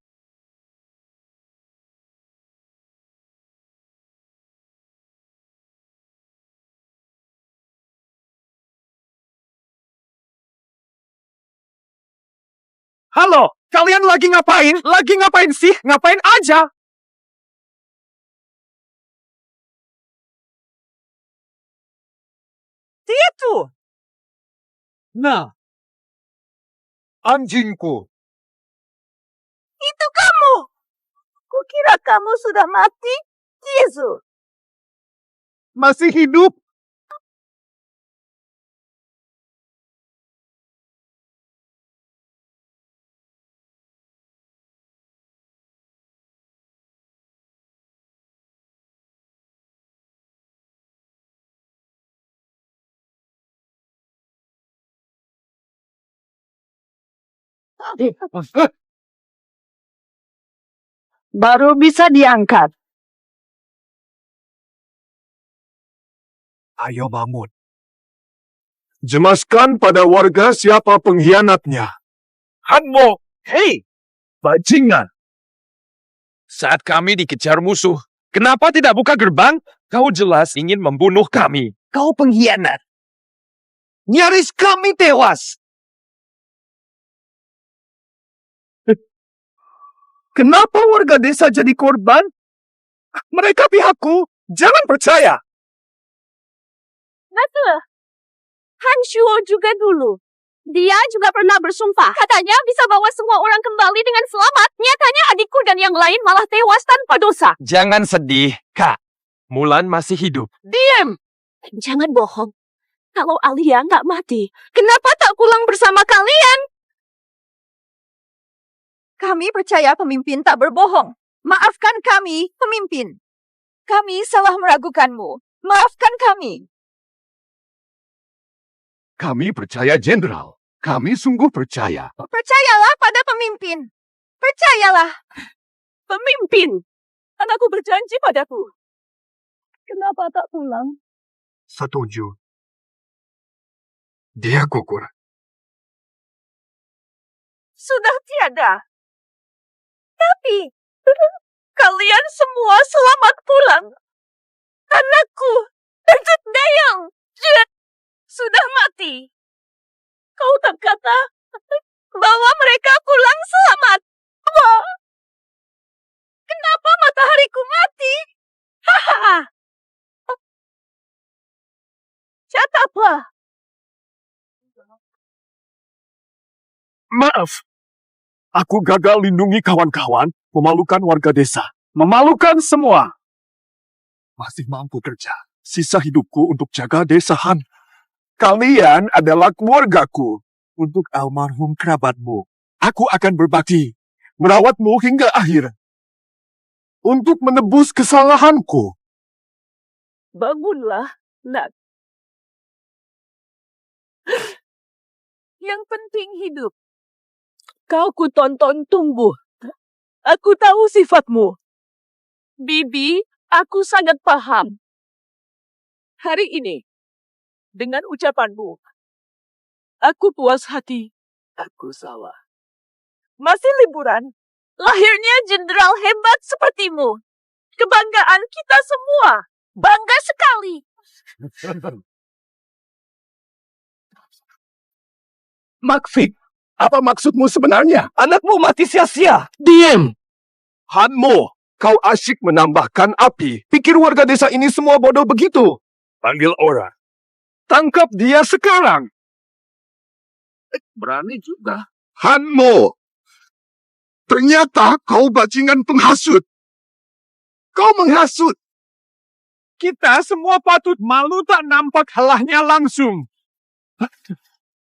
S5: Halo, kalian lagi ngapain? Lagi ngapain sih? Ngapain aja? Dia tuh. Nah,
S4: Anjingku,
S6: Itu kamu. Kukira kamu sudah mati. Yesus.
S4: masih hidup.
S1: Baru bisa diangkat.
S7: ayo bangun.
S4: Jemaskan pada warga siapa pengkhianatnya.
S5: Hanmo. Hei, bajingan.
S10: Saat kami dikejar musuh, kenapa tidak buka gerbang? Kau jelas ingin membunuh kami.
S5: Kau pengkhianat. Nyaris kami tewas. Kenapa warga desa jadi korban? Mereka pihakku. Jangan percaya.
S6: Betul. Han Shuo juga dulu. Dia juga pernah bersumpah. Katanya bisa bawa semua orang kembali dengan selamat. Nyatanya adikku dan yang lain malah tewas tanpa dosa.
S10: Jangan sedih, Kak. Mulan masih hidup.
S6: Diam. Jangan bohong. Kalau Alia nggak mati, kenapa tak pulang bersama kalian?
S2: Kami percaya pemimpin tak berbohong. Maafkan kami, pemimpin. Kami salah meragukanmu. Maafkan kami.
S4: Kami percaya jenderal. Kami sungguh percaya.
S2: Percayalah pada pemimpin. Percayalah.
S6: Pemimpin. Anakku berjanji padaku. Kenapa tak pulang?
S4: Setuju. Dia gugur.
S6: Sudah tiada. Tapi, kalian semua selamat pulang. Anakku, Dajut Dayang, sudah mati. Kau tak kata bahwa mereka pulang selamat. Wah. Kenapa matahariku mati? Haha. Cataplah.
S4: Maaf. Aku gagal lindungi kawan-kawan, memalukan warga desa.
S5: Memalukan semua.
S4: Masih mampu kerja. Sisa hidupku untuk jaga desa Han. Kalian adalah keluargaku. Untuk almarhum kerabatmu, aku akan berbakti, merawatmu hingga akhir. Untuk menebus kesalahanku.
S6: Bangunlah, nak. Yang penting hidup. Kau ku tonton tumbuh. Aku tahu sifatmu. Bibi, aku sangat paham. Hari ini, dengan ucapanmu, aku puas hati. Aku salah. Masih liburan. Lahirnya jenderal hebat sepertimu. Kebanggaan kita semua. Bangga sekali.
S4: Makfik, apa maksudmu sebenarnya?
S5: Anakmu mati sia-sia.
S1: Diam!
S4: Hanmo, kau asyik menambahkan api. Pikir warga desa ini semua bodoh begitu? Panggil orang. Tangkap dia sekarang. Berani juga. Hanmo, ternyata kau bajingan penghasut. Kau menghasut.
S5: Kita semua patut malu tak nampak halahnya langsung.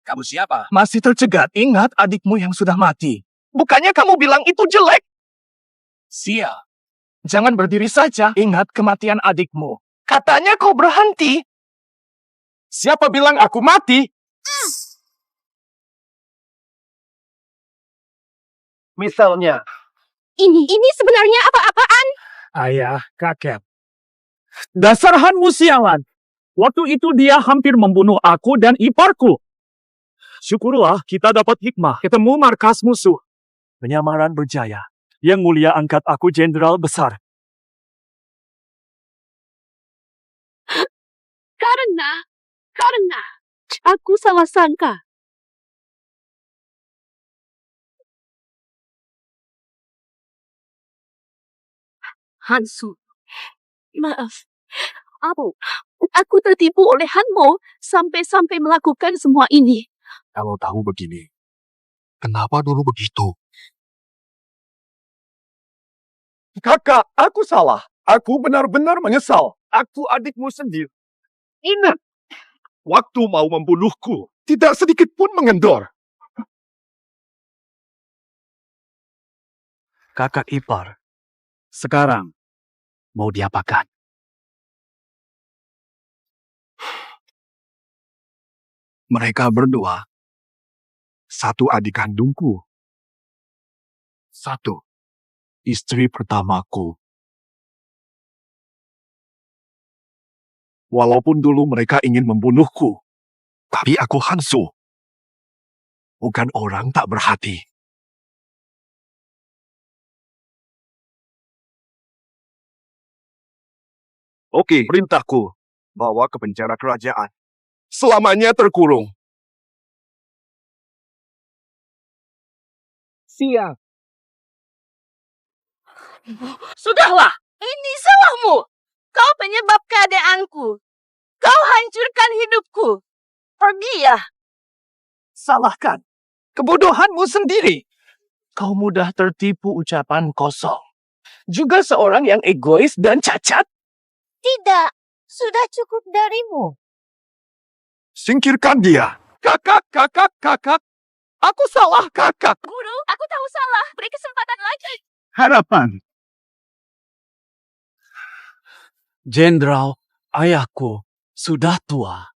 S10: Kamu siapa?
S5: Masih tercegat, ingat adikmu yang sudah mati. Bukannya kamu bilang itu jelek?
S10: Sia.
S5: Jangan berdiri saja, ingat kematian adikmu. Katanya kau berhenti. Siapa bilang aku mati? Misalnya,
S3: Ini sebenarnya apa-apaan?
S5: ayah, kakek. Dasar Hanmu sialan. Waktu itu dia hampir membunuh aku dan iparku. Syukurlah kita dapat hikmah. Ketemu markas musuh. Penyamaran berjaya. Yang mulia angkat aku jenderal besar.
S6: Karena aku salah sangka. Hansu, maaf. Aku tertipu oleh Hanmo sampai melakukan semua ini.
S7: Kalau tahu begini, kenapa dulu begitu?
S4: Kakak, aku salah. Aku benar-benar menyesal. Aku adikmu sendiri. Ingat, waktu mau membunuhku, tidak sedikit pun mengendor.
S5: Kakak ipar. Sekarang, mau diapakan?
S7: Mereka berdua, satu adik kandungku, satu istri pertamaku. Walaupun dulu mereka ingin membunuhku, tapi aku Hansu. Bukan orang tak berhati.
S4: Oke, perintahku. Bawa ke penjara kerajaan. Selamanya terkurung.
S5: Siap.
S6: Sudahlah, ini salahmu. Kau penyebab keadaanku. Kau hancurkan hidupku. Pergi ya.
S5: Salahkan. Kebodohanmu sendiri. Kau mudah tertipu ucapan kosong. Juga seorang yang egois dan cacat.
S2: Tidak, sudah cukup darimu.
S4: Singkirkan dia. Kakak. Aku salah, kakak.
S6: Guru, aku tahu salah. Beri kesempatan lagi.
S5: Harapan. Jenderal, ayahku sudah tua.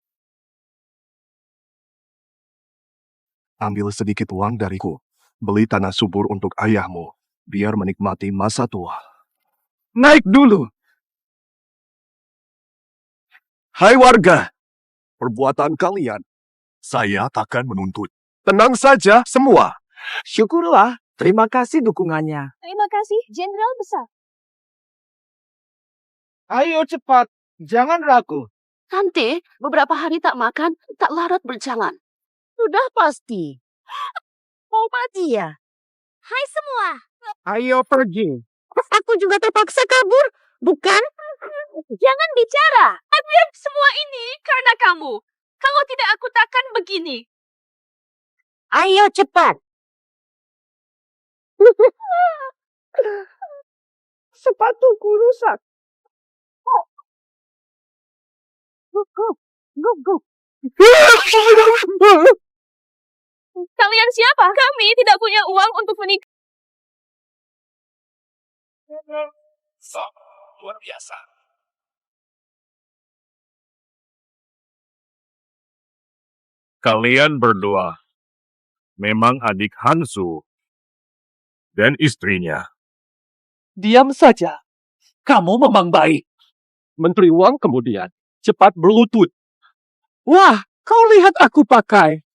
S7: Ambil sedikit uang dariku. Beli tanah subur untuk ayahmu, biar menikmati masa tua.
S5: Naik dulu.
S4: Hai warga,
S7: Perbuatan kalian, saya takkan menuntut.
S4: tenang saja semua.
S5: Syukurlah. Terima kasih dukungannya.
S2: Terima kasih, Jenderal Besar.
S5: Ayo cepat. Jangan ragu.
S3: Nanti, beberapa hari tak makan, tak larat berjalan.
S2: Sudah pasti. Mau mati ya? Hai semua.
S5: Ayo pergi.
S2: Aku juga terpaksa kabur, bukan? Jangan bicara.
S6: Semua ini karena kamu. Kalau tidak aku takkan begini.
S2: Ayo cepat.
S5: Sepatuku rusak.
S2: Go.
S6: Kalian siapa? Kami tidak punya uang untuk menikah.
S10: Luar biasa.
S4: Kalian berdua memang adik Hansu dan istrinya.
S5: Diam saja. Kamu memang baik. Menteri Uang kemudian cepat berlutut. Wah, kau lihat aku pakai.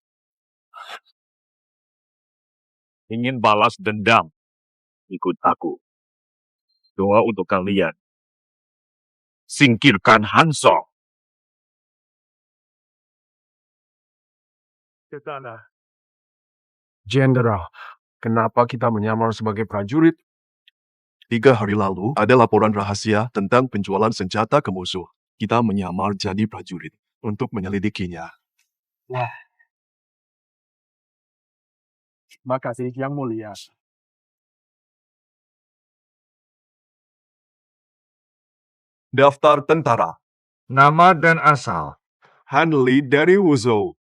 S4: Ingin balas dendam. Ikut aku. Doa untuk kalian. Singkirkan Hansong.
S10: Ke sana. Jenderal, kenapa kita menyamar sebagai prajurit?
S7: 3 hari lalu, ada laporan rahasia tentang penjualan senjata ke musuh. Kita menyamar jadi prajurit untuk menyelidikinya.
S10: Makasih, Yang Mulia.
S7: Daftar tentara.
S10: Nama dan asal.
S7: Hanli dari Wuzhou.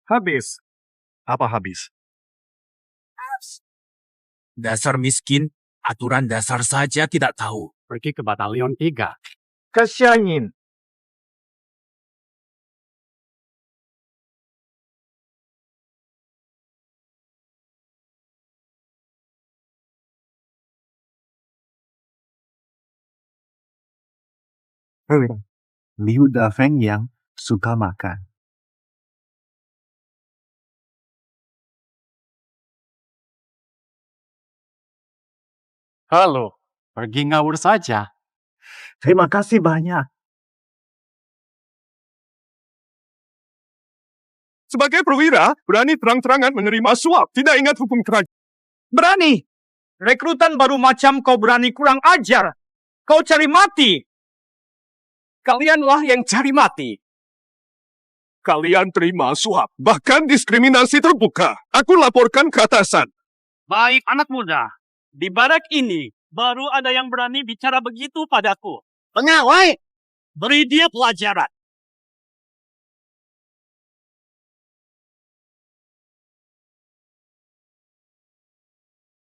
S10: Habis.
S7: Apa habis?
S8: Dasar miskin, aturan dasar saja tidak tahu.
S5: Pergi ke batalion 3.
S10: Kasianin.
S9: Liu Dafeng yang suka makan.
S5: Halo, pergi ngawur saja.
S9: Terima kasih banyak.
S4: Sebagai perwira, berani terang-terangan menerima suap. Tidak ingat hukum kerajaan.
S5: Berani! Rekrutan baru macam kau berani kurang ajar. Kau cari mati. Kalianlah yang cari mati.
S4: Kalian terima suap. Bahkan diskriminasi terbuka. Aku laporkan ke atasan.
S5: Baik anak muda. Di barak ini, baru ada yang berani bicara begitu padaku. Pengawai! Beri dia pelajaran.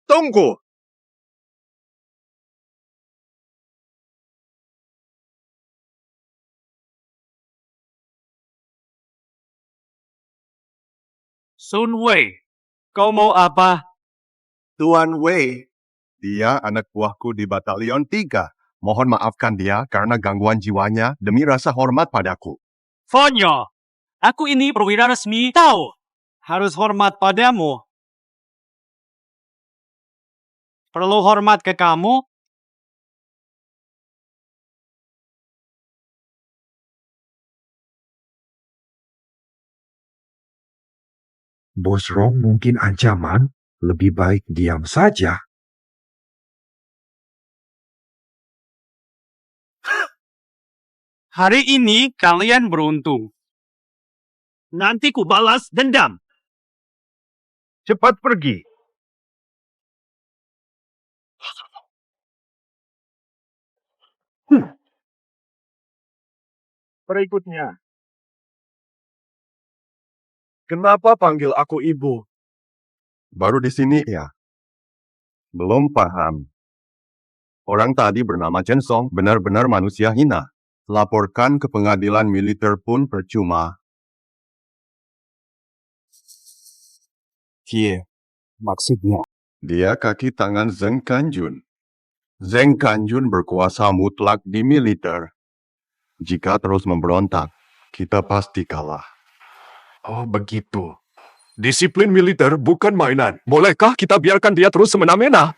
S4: Tunggu.
S5: Sun Wei, kau mau apa?
S7: Tuan Wei. Dia anak buahku di batalion 3. Mohon maafkan dia karena gangguan jiwanya demi rasa hormat padaku.
S5: Fonyo, aku ini perwira resmi, tahu. Harus hormat padamu. Perlu hormat ke kamu?
S9: Bos Rong mungkin ancaman, lebih baik diam saja.
S5: Hari ini kalian beruntung. Nanti ku balas dendam.
S10: Cepat pergi. Berikutnya.
S7: Kenapa panggil aku ibu? Baru di sini ya. Belum paham. Orang tadi bernama Chen Song benar-benar manusia hina. Laporkan ke pengadilan militer pun percuma.
S9: Kie, maksudnya.
S7: Dia kaki tangan Zheng Kanjun. Zheng Kanjun berkuasa mutlak di militer. Jika terus memberontak, kita pasti kalah.
S4: Oh, begitu. Disiplin militer bukan mainan. Bolehkah kita biarkan dia terus semena-mena?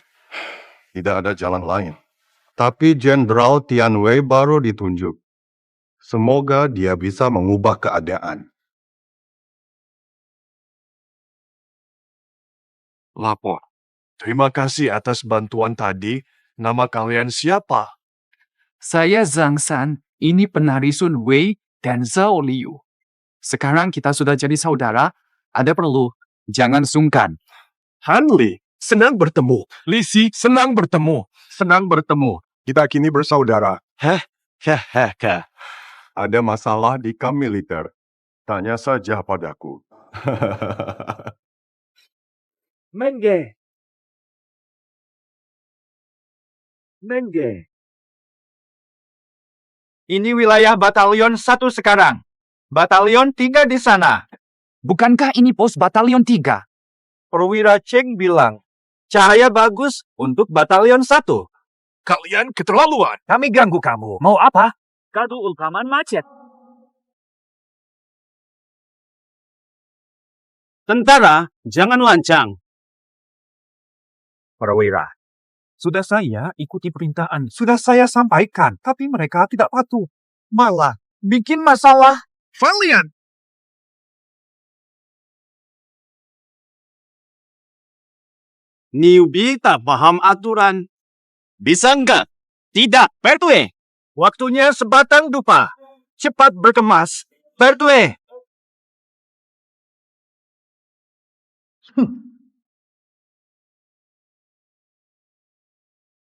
S7: Tidak ada jalan lain. Tapi Jenderal Tian Wei baru ditunjuk. Semoga dia bisa mengubah keadaan.
S4: Lapor. Terima kasih atas bantuan tadi. Nama kalian siapa?
S11: Saya Zhang San, ini penari Sun Wei dan Zhao Liu. Sekarang kita sudah jadi saudara, ada perlu, jangan sungkan.
S4: Hanli, senang bertemu. Lisi, senang bertemu.
S7: Senang bertemu. Kita kini bersaudara.
S1: Hehehe.
S4: Ada masalah di kamp militer? Tanya saja padaku.
S1: Menge.
S5: Ini wilayah Batalion 1 sekarang. Batalion 3 di sana.
S11: Bukankah ini pos Batalion 3?
S5: Perwira Cheng bilang, cahaya bagus untuk Batalion 1.
S4: Kalian keterlaluan.
S5: Kami ganggu kamu. Mau apa? Kadu Ultraman macet. Tentara, jangan lancang. Perwira, sudah saya ikuti perintahan. Sudah saya sampaikan, tapi mereka tidak patuh. Malah bikin masalah.
S4: Kalian!
S5: Newbie tak paham aturan. Bisa enggak? Tidak, Pertwee. Waktunya sebatang dupa. Cepat berkemas. Pertwee.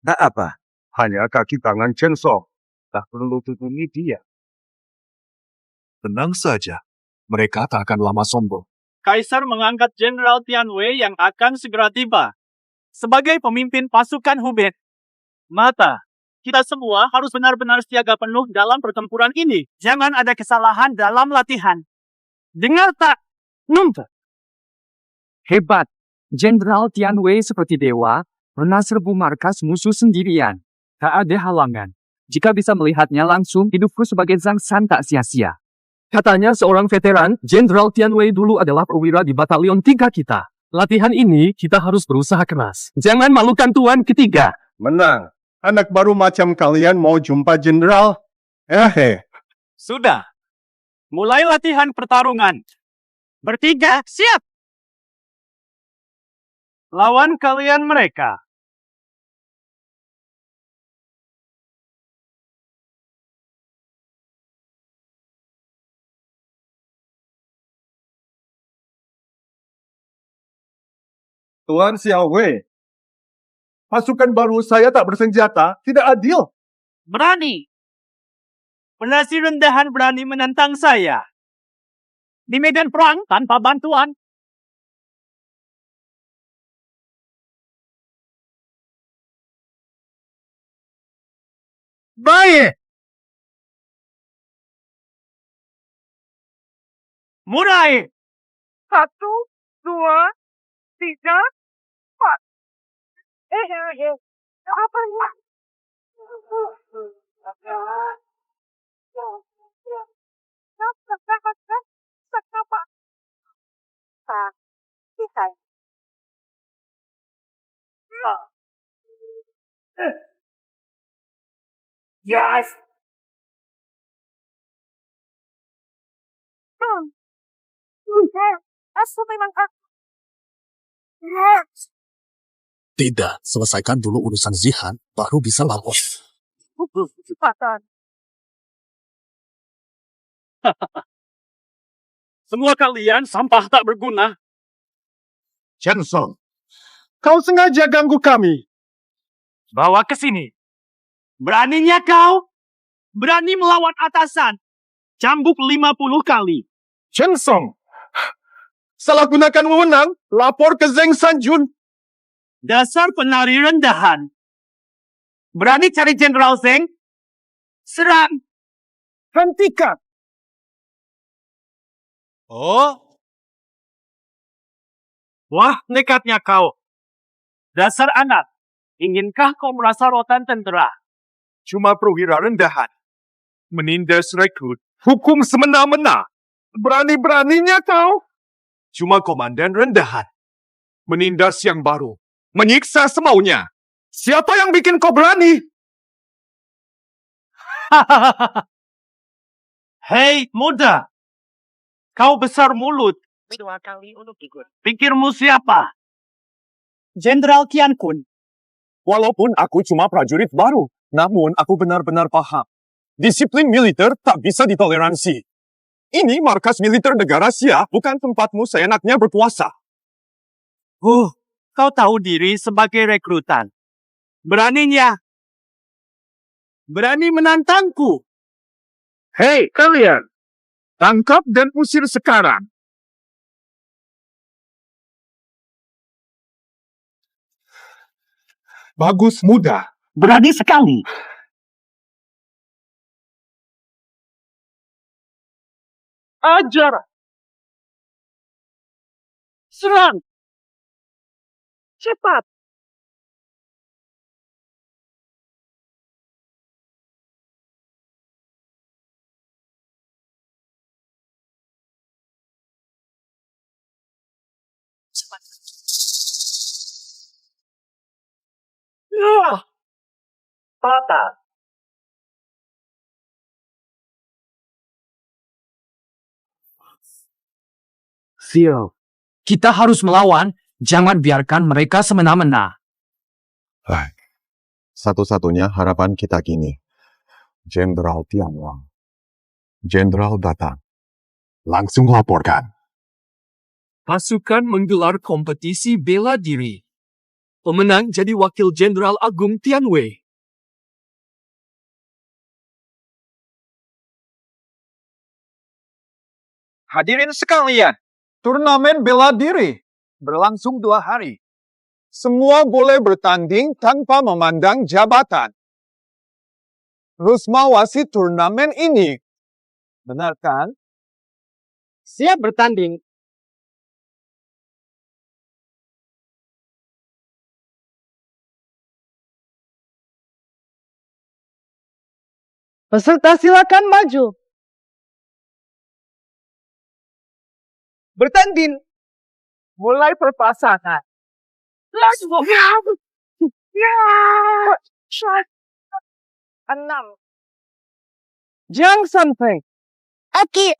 S4: Nah apa? Hanya kaki tangan Chen Song. Tak perlu tutupi dia. Tenang saja. Mereka tak akan lama sombong.
S5: Kaisar mengangkat Jenderal Tian Wei yang akan segera tiba sebagai pemimpin pasukan Hubei. Mata, kita semua harus benar-benar siaga penuh dalam pertempuran ini. Jangan ada kesalahan dalam latihan. Dengar tak? Numpa.
S11: Hebat. Jenderal Tian Wei seperti dewa, pernah serbu markas musuh sendirian. Tak ada halangan. Jika bisa melihatnya langsung, hidupku sebagai Zhang San tak sia-sia.
S5: Katanya seorang veteran, Jenderal Tian Wei dulu adalah perwira di Batalion 3 kita. Latihan ini kita harus berusaha keras. Jangan malukan Tuan ketiga.
S4: Menang. Anak baru macam kalian mau jumpa jenderal?
S5: Sudah. Mulai latihan pertarungan. Bertiga, siap. Lawan kalian mereka.
S4: Tuan Xiao Wei. Pasukan baru saya tak bersenjata. Tidak adil.
S5: Berani. Penasi rendahan berani menentang saya. Di medan perang tanpa bantuan. Baik. Mulai.
S6: 1, 2, 3, 4. Apa ya? Yes. Asu memang aku. Yes.
S7: Tidak, selesaikan dulu urusan Zihan, baru bisa lolos.
S6: Kecepatan.
S5: Semua kalian sampah tak berguna.
S4: Chen Song. Kau sengaja ganggu kami.
S5: Bawa ke sini. Beraninya kau? Berani melawan atasan. Cambuk 50 kali.
S4: Chen Song. Salah gunakan wewenang. Lapor ke Zheng Sanjun.
S5: Dasar penari rendahan. Berani cari Jenderal Zheng? Serang.
S4: Hentikan.
S5: Oh. Wah, nekatnya kau. Dasar anak. Inginkah kau merasa rotan tentera?
S4: Cuma perwira rendahan. Menindas rekrut. Hukum semena-mena. Berani-beraninya kau. Cuma komandan rendahan. Menindas yang baru. Menyiksa semaunya. Siapa yang bikin kau berani?
S5: Hei, muda. Kau besar mulut. 2 kali untuk ikut. Pikirmu siapa? Jenderal Tian Kun.
S4: Walaupun aku cuma prajurit baru, namun aku benar-benar paham. Disiplin militer tak bisa ditoleransi. Ini markas militer negara Xia, bukan tempatmu seenaknya berkuasa.
S5: Kau tahu diri sebagai rekrutan. Beraninya. Berani menantangku.
S4: Hei kalian, tangkap dan usir sekarang. Bagus, mudah.
S5: Berani sekali. Ajar. Serang. Cepat. Ya. Patah.
S11: Theo, kita harus melawan. Jangan biarkan mereka semena-mena.
S7: Satu-satunya harapan kita kini. Jenderal Tianwang. Jenderal datang. Langsung laporkan.
S10: Pasukan menggelar kompetisi bela diri. Pemenang jadi Wakil Jenderal Agung Tianwei.
S5: Hadirin sekalian, turnamen bela diri berlangsung 2 hari.
S4: Semua boleh bertanding tanpa memandang jabatan. Rusma wasit turnamen ini.
S5: Benar kan? Siap bertanding. Peserta silakan maju. Bertanding. Mulai perpasangan. Let's go. 6. Jangan sampai.
S2: Oke.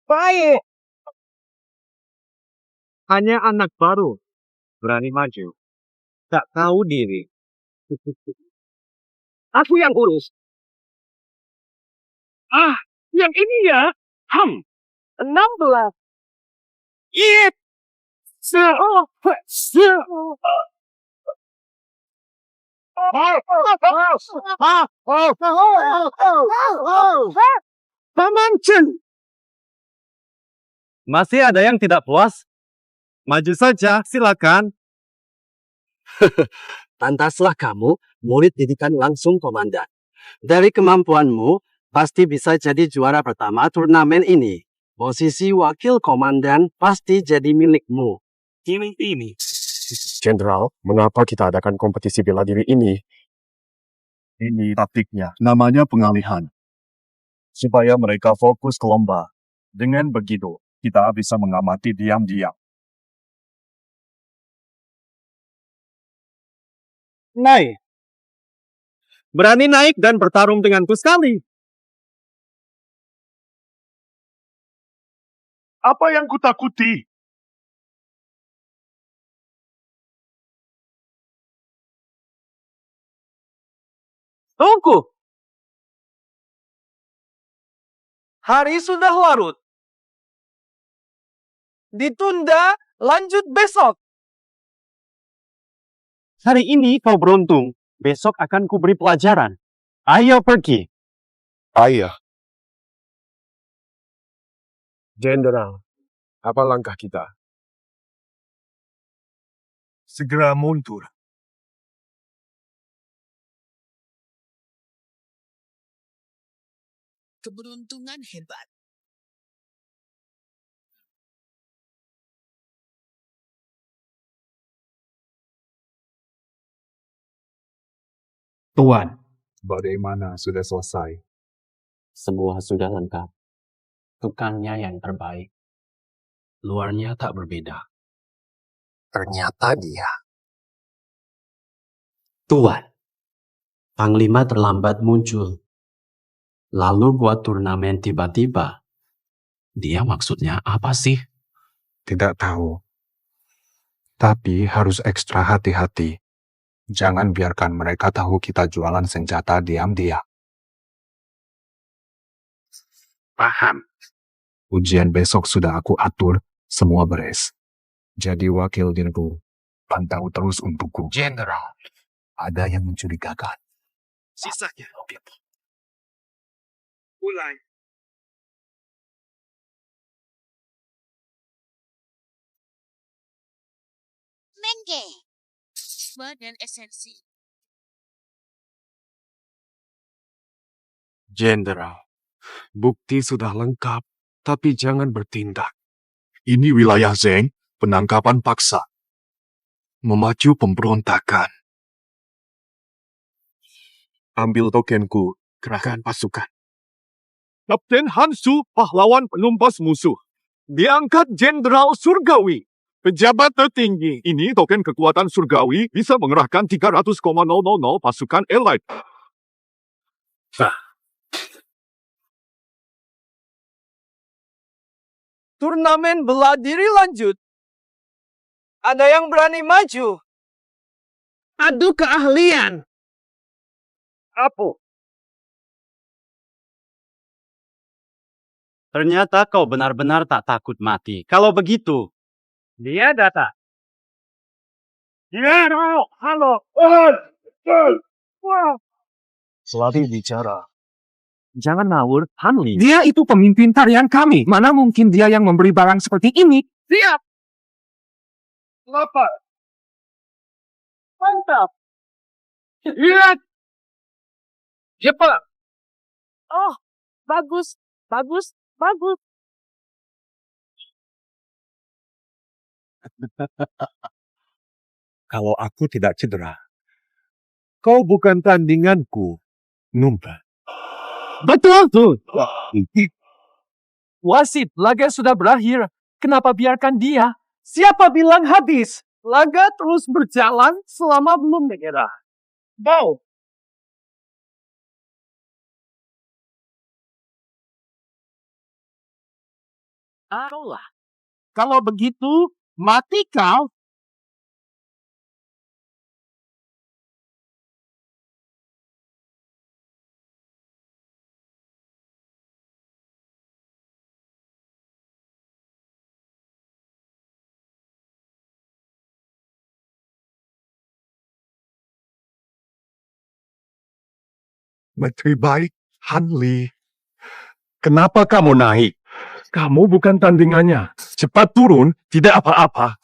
S5: Baik. Hanya anak baru berani maju. Tak tahu diri. Aku yang urus. Yang ini ya. 16. Iya. Paman Chen. Masih ada yang tidak puas? Maju saja, silakan.
S9: Pantaslah kamu murid didikan langsung komandan. Dari kemampuanmu, pasti bisa jadi juara pertama turnamen ini. Posisi wakil komandan pasti jadi milikmu.
S10: Ini.
S7: Jenderal, mengapa kita adakan kompetisi bela diri ini? Ini taktiknya. Namanya pengalihan. Supaya mereka fokus ke lomba. Dengan begitu, kita bisa mengamati diam-diam.
S5: Naik. Berani naik dan bertarung denganku sekali.
S4: Apa yang kutakuti?
S5: Tunggu. Hari sudah larut. Ditunda, lanjut besok. Hari ini kau beruntung. Besok akan kuberi pelajaran. Ayo pergi.
S7: Ayah. Jenderal, apa langkah kita?
S4: Segera mundur.
S8: Keberuntungan hebat.
S11: Tuan,
S7: Bagaimana sudah selesai?
S8: Semua sudah lengkap. Tukangnya yang terbaik. Luarnya tak berbeda.
S9: Ternyata dia.
S8: Tuan, Panglima terlambat muncul. Lalu buat turnamen tiba-tiba. Dia maksudnya apa sih?
S7: Tidak tahu. Tapi harus ekstra hati-hati. Jangan biarkan mereka tahu kita jualan senjata diam-diam.
S4: Paham.
S7: Ujian besok sudah aku atur, semua beres. jadi wakil diriku. Pantau terus untukku.
S10: Jenderal.
S7: Ada yang mencurigakan.
S5: Sisanya.
S10: Mulai.
S2: Mengge. Dan esensi.
S4: Jenderal, bukti sudah lengkap, tapi jangan bertindak.
S7: Ini wilayah Zeng, penangkapan paksa.
S4: Memacu pemberontakan.
S7: Ambil tokenku, kerahkan pasukan.
S4: Kapten Hansu, pahlawan penumpas musuh. Diangkat Jenderal Surgawi. Pejabat tertinggi. Ini token kekuatan Surgawi bisa mengerahkan 300,000 pasukan Elite.
S5: Turnamen bela diri lanjut. Ada yang berani maju? Adu keahlian. Apa?
S9: Ternyata kau benar-benar tak takut mati. Kalau begitu,
S5: Dia datang.
S4: Halo.
S7: Selagi bicara.
S11: Jangan ngawur, Hanli. Dia itu pemimpin tarian kami. Mana mungkin dia yang memberi barang seperti ini?
S5: Siap. Lapar. Mantap. Lihat. Cepat.
S6: Oh, bagus, bagus, bagus.
S7: Kalau aku tidak cedera, kau bukan tandinganku, Numpa.
S5: Betul tuh.
S11: Wasit, laga sudah berakhir. Kenapa biarkan dia?
S5: Siapa bilang habis? Laga terus berjalan selama belum menyerah. Bau.
S11: Arolah.
S5: Kalau begitu, mati kau.
S4: Menteri baik, Hanli. Kenapa kamu naik? Kamu bukan tandingannya. Cepat turun, tidak apa-apa.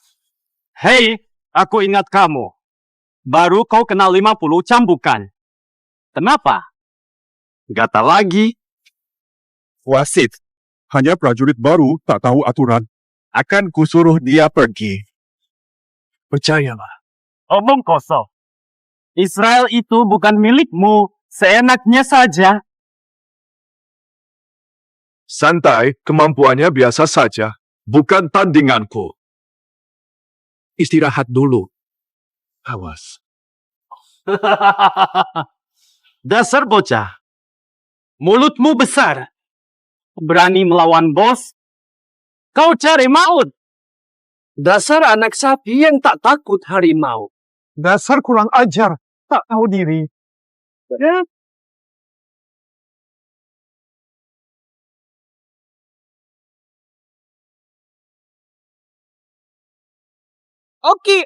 S9: hei, aku ingat kamu. Baru kau kena 50 cambukan. Kenapa? Gata lagi.
S7: Wasit, hanya prajurit baru tak tahu aturan. Akan kusuruh dia pergi.
S4: Percayalah.
S9: Omong kosong. Israel itu bukan milikmu. Seenaknya saja.
S4: Santai, kemampuannya biasa saja. Bukan tandinganku. Istirahat dulu. Awas.
S9: Dasar bocah. Mulutmu besar. Berani melawan bos. Kau cari maut.
S5: Dasar anak sapi yang tak takut harimau.
S4: Dasar kurang ajar. Tak tahu diri.
S5: Ya. Oke.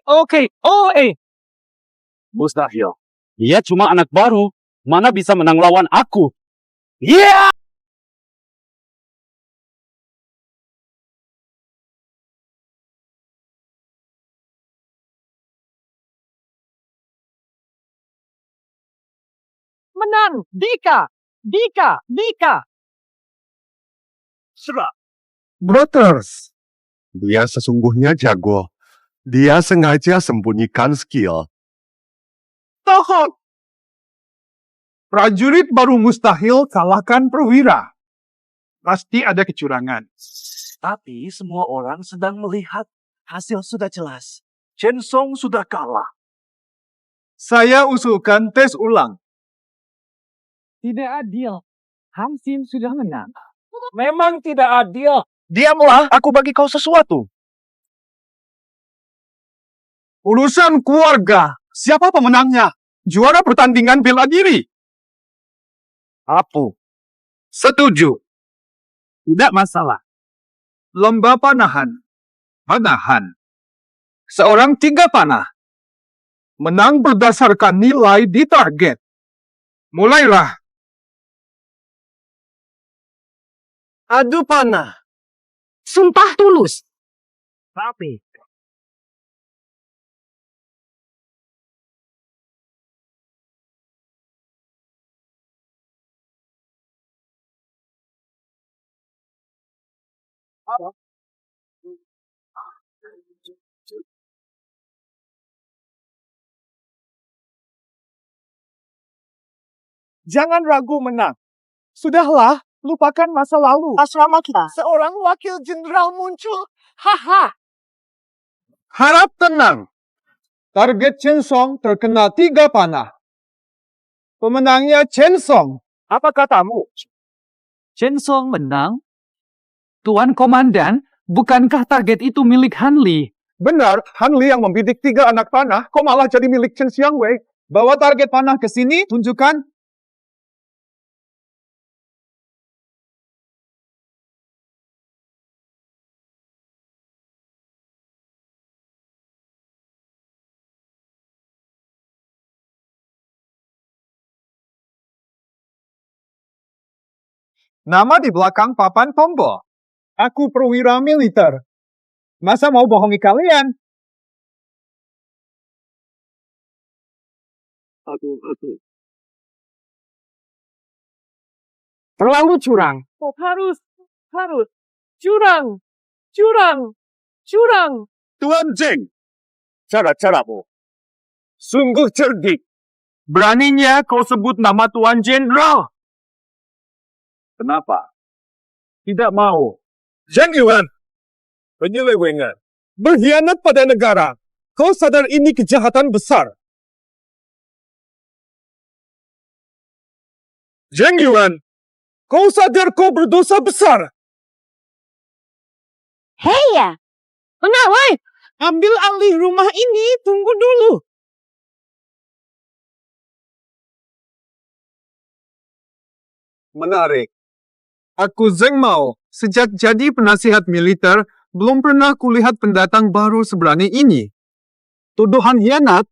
S9: Mustahil. Dia cuma anak baru. Mana bisa menang lawan aku? Yeah!
S5: Menang. Dika.
S4: Serah. Brothers. Dia sesungguhnya jago. Dia sengaja sembunyikan skill.
S5: Tahan. Prajurit baru mustahil kalahkan perwira. Pasti ada kecurangan.
S1: Tapi semua orang sedang melihat. Hasil sudah jelas. Chen Song sudah kalah.
S5: Saya usulkan tes ulang.
S11: Tidak adil. Hansin sudah menang.
S5: Memang tidak adil.
S1: Diamlah, aku bagi kau sesuatu.
S5: Urusan keluarga. Siapa pemenangnya? Juara pertandingan bela diri.
S1: Apu.
S5: Setuju. Tidak masalah. Lomba panahan. seorang 3 panah. Menang berdasarkan nilai di target. Mulailah.
S9: Adu panah.
S3: Sumpah tulus.
S5: Tapi. Jangan ragu menang. Sudahlah, lupakan masa lalu.
S6: Asrama kita.
S5: Seorang wakil jenderal muncul. Haha. Harap tenang. Target Chen Song terkena 3 panah. Pemenangnya Chen Song. Apa katamu?
S11: Chen Song menang? Tuan Komandan, bukankah target itu milik Han Li?
S5: Benar, Han Li yang membidik 3 anak panah, kok malah jadi milik Chen Xiangwei? Bawa target panah ke sini, tunjukkan. Nama di belakang papan tombol. Aku perwira militer. Masa mau bohongi kalian?
S9: Aku.
S5: Terlalu curang.
S6: Oh, harus. Curang.
S4: Tuan Zeng, cara-caramu sungguh cerdik.
S5: Beraninya kau sebut nama Tuan Jenderal. Kenapa? Tidak mau.
S4: Zheng Yuan, penyelewengan, berkhianat pada negara. Kau sadar ini kejahatan besar. Zheng Yuan, kau sadar kau berdosa besar.
S2: Hei ya,
S6: Pengawai,
S5: Ambil alih rumah ini, tunggu dulu. Menarik. Aku Zeng Mao, sejak jadi penasihat militer, belum pernah kulihat pendatang baru seberani ini. Tuduhan hianat?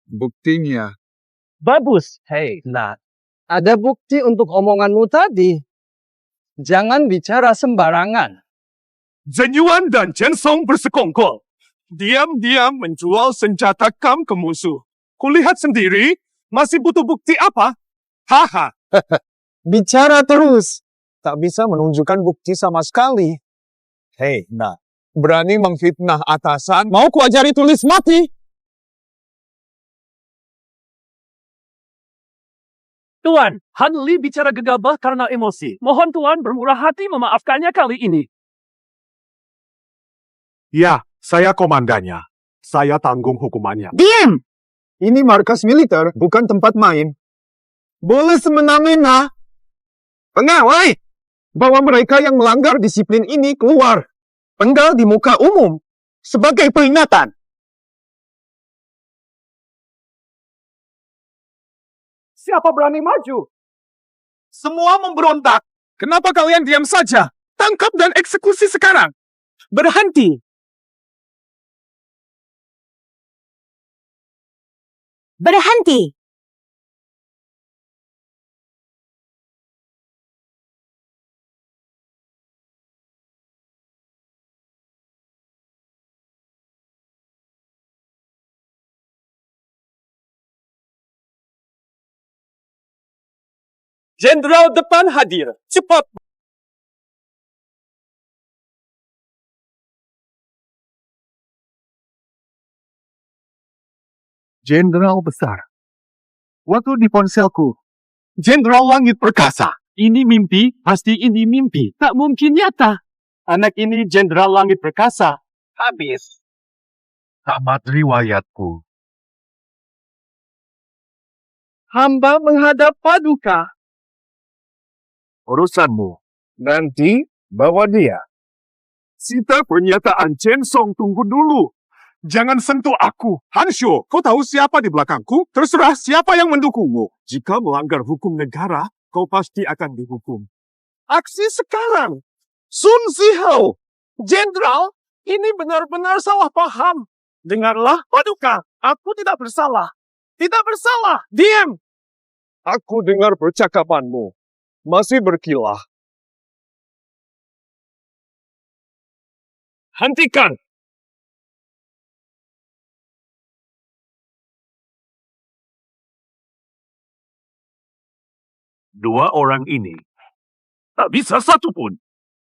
S5: Buktinya.
S9: Bagus. Hei, Nat. Ada bukti untuk omonganmu tadi. Jangan bicara sembarangan.
S4: Zheng Yuan dan Chen Song bersekongkol. Diam-diam menjual senjata kam ke musuh. Kulihat sendiri, masih butuh bukti apa? Haha.
S5: Bicara terus. Tak bisa menunjukkan bukti sama sekali. Hei, Nat. Berani memfitnah atasan, mau kuajari tulis mati?
S11: Tuan, Han Li bicara gegabah karena emosi. Mohon Tuan bermurah hati memaafkannya kali ini.
S7: Ya, saya komandannya. Saya tanggung hukumannya.
S5: Diam! Ini markas militer, bukan tempat main. Boleh semena-mena. Pengawai! Bawa mereka yang melanggar disiplin ini keluar. Penggal di muka umum. Sebagai peringatan. Siapa berani maju? Semua memberontak.
S4: Kenapa kalian diam saja? Tangkap dan eksekusi sekarang.
S5: Berhenti.
S2: berhenti.
S5: Jenderal depan hadir. Cepat.
S7: Jenderal besar. Waktu di ponselku.
S5: Jenderal Langit Perkasa.
S11: Ini mimpi, pasti ini mimpi. Tak mungkin nyata.
S5: Anak ini Jenderal Langit Perkasa.
S9: Habis.
S7: Tamat riwayatku.
S5: Hamba menghadap Paduka.
S7: Urusanmu.
S4: Nanti, bawa dia. Sita pernyataan Chen Song, tunggu dulu. Jangan sentuh aku. Hanshu, kau tahu siapa di belakangku? Terserah siapa yang mendukungmu. Jika melanggar hukum negara, kau pasti akan dihukum. Aksi sekarang. Sun Zihao. Jenderal, ini benar-benar salah paham.
S5: Dengarlah, Paduka. Aku tidak bersalah. Tidak bersalah. Diam.
S4: Aku dengar percakapanmu. Masih berkilah.
S5: Hentikan.
S4: Dua orang ini tak bisa satupun.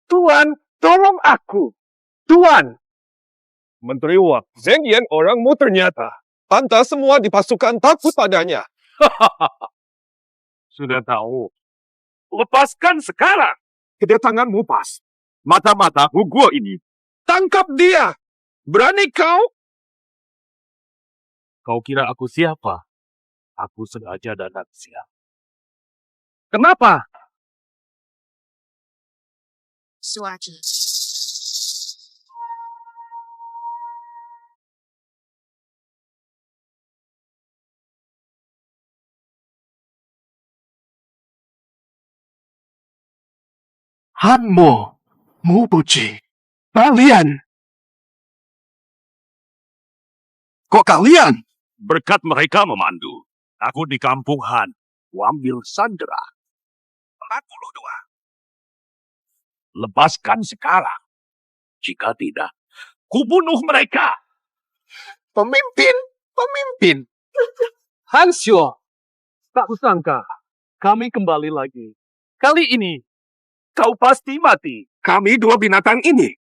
S5: Tuan, tolong aku. Tuan.
S4: Menteri Wak, Zheng Yan orangmu ternyata. Pantas semua di pasukan takut padanya.
S5: Sudah tahu. Lepaskan sekarang.
S4: Kedatanganmu pas. Mata-mata gua ini. Tangkap dia. Berani kau?
S5: Kau kira aku siapa? Aku sengaja datang siang. Kenapa?
S2: Suatu.
S7: Hanmo, Mubuji, kalian. Kok kalian?
S4: Berkat mereka memandu. Aku di kampung Han. Kuambil sandera. 42. Lepaskan sekarang. Jika tidak, kubunuh mereka. Pemimpin.
S5: Hansyo. Tak kusangka. Kami kembali lagi. Kali ini, kau pasti mati.
S4: Kami dua binatang ini.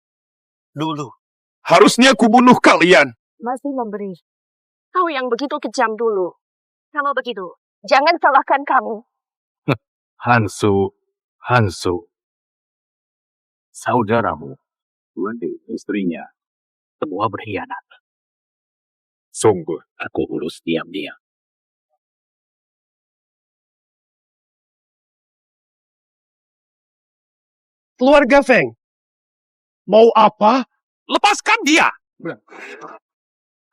S4: Dulu, harusnya kubunuh kalian.
S6: Masih memberi. Kau yang begitu kejam dulu. Kalau begitu, jangan salahkan kamu.
S10: Hansu. Saudaramu, Wendy, istrinya, semua berkhianat. Sungguh, aku urus diam-diam.
S5: Keluarga Feng. Mau apa?
S4: Lepaskan dia.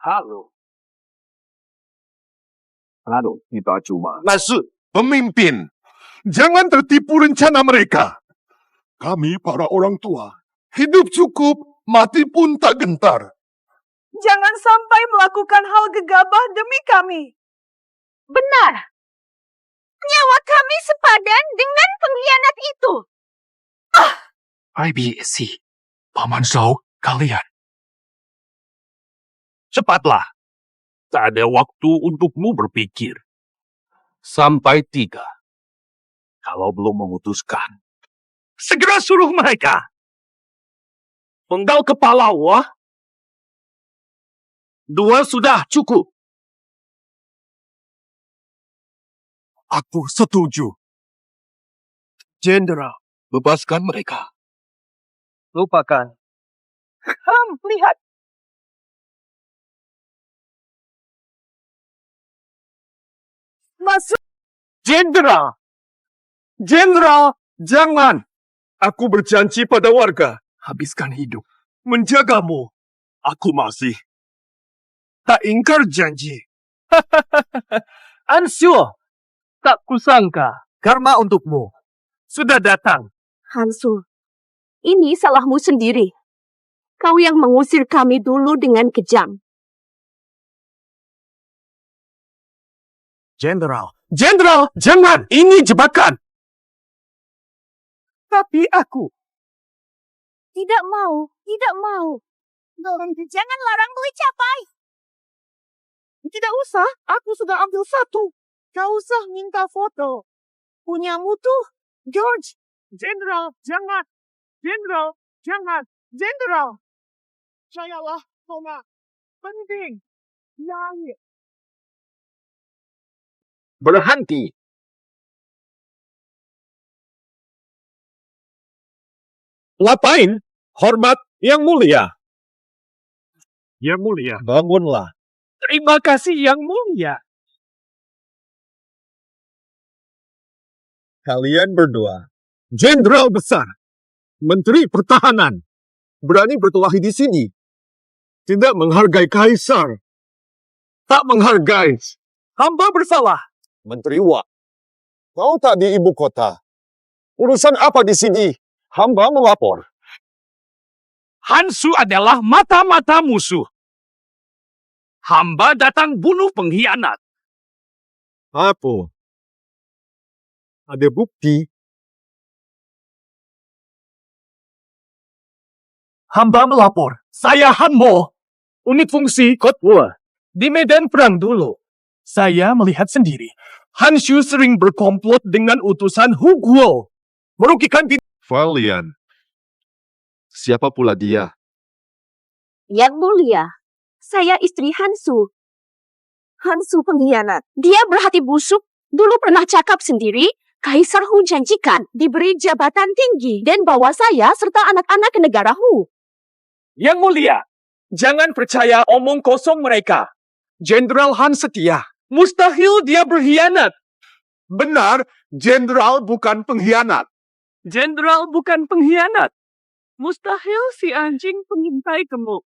S10: Halo, kita cuma...
S4: Maksud, pemimpin. Jangan tertipu rencana mereka. Kami para orang tua. Hidup cukup, mati pun tak gentar.
S6: Jangan sampai melakukan hal gegabah demi kami. Benar. Nyawa kami sepadan dengan pengkhianat itu.
S7: IBC, Paman Zhou, kalian.
S10: Cepatlah. Tak ada waktu untukmu berpikir. Sampai 3. Kalau belum memutuskan, segera suruh mereka.
S5: Penggal kepala, wah. 2 sudah cukup.
S7: Aku setuju. Jenderal, bebaskan mereka.
S5: Lupakan.
S6: Lihat. Masuk.
S5: Jenderal, jangan.
S4: Aku berjanji pada warga.
S7: Habiskan hidup.
S4: Menjagamu. Aku masih tak ingkar janji.
S5: Ansyo, tak kusangka karma untukmu sudah datang.
S6: Hansu, ini salahmu sendiri. Kau yang mengusir kami dulu dengan kejam.
S7: Jenderal,
S4: Jangan. Ini jebakan.
S5: Tapi aku
S6: Tidak mau. Jangan larang Beli capai.
S5: tidak usah. Aku sudah ambil 1. Gak usah minta foto. Punyamu tuh, George. Jenderal, jangan. Jenderal. Percayalah, Toma. Penting. Ya.
S10: Berhenti.
S4: Ngapain? Hormat yang mulia.
S5: Yang mulia.
S4: Bangunlah.
S5: Terima kasih yang mulia.
S4: Kalian berdua. Jenderal besar. Menteri Pertahanan. Berani berkelahi di sini. Tidak menghargai kaisar. Tak menghargai.
S5: Hamba bersalah.
S4: Menteri Wak. Kau tak di ibu kota. Urusan apa di sini? Hamba melapor.
S10: Hansu adalah mata-mata musuh.
S5: Hamba datang bunuh pengkhianat.
S7: Apa? Ada bukti?
S5: Hamba melapor. Saya Hanmo. Unit fungsi Kotwa. Di medan perang dulu. Saya melihat sendiri. Hanshu sering berkomplot dengan utusan Huguo. Merugikan
S4: Valian. Siapa pula dia?
S6: Yang mulia, saya istri Hansu. Hansu pengkhianat. Dia berhati busuk. Dulu pernah cakap sendiri, Kaisar Hu janjikan diberi jabatan tinggi dan bawa saya serta anak-anak ke negara Hu.
S5: Yang mulia, jangan percaya omong kosong mereka. Jenderal Han setia. Mustahil dia berkhianat.
S4: Benar, Jenderal bukan pengkhianat.
S5: Jenderal bukan pengkhianat. Mustahil si anjing pengintai gemuk.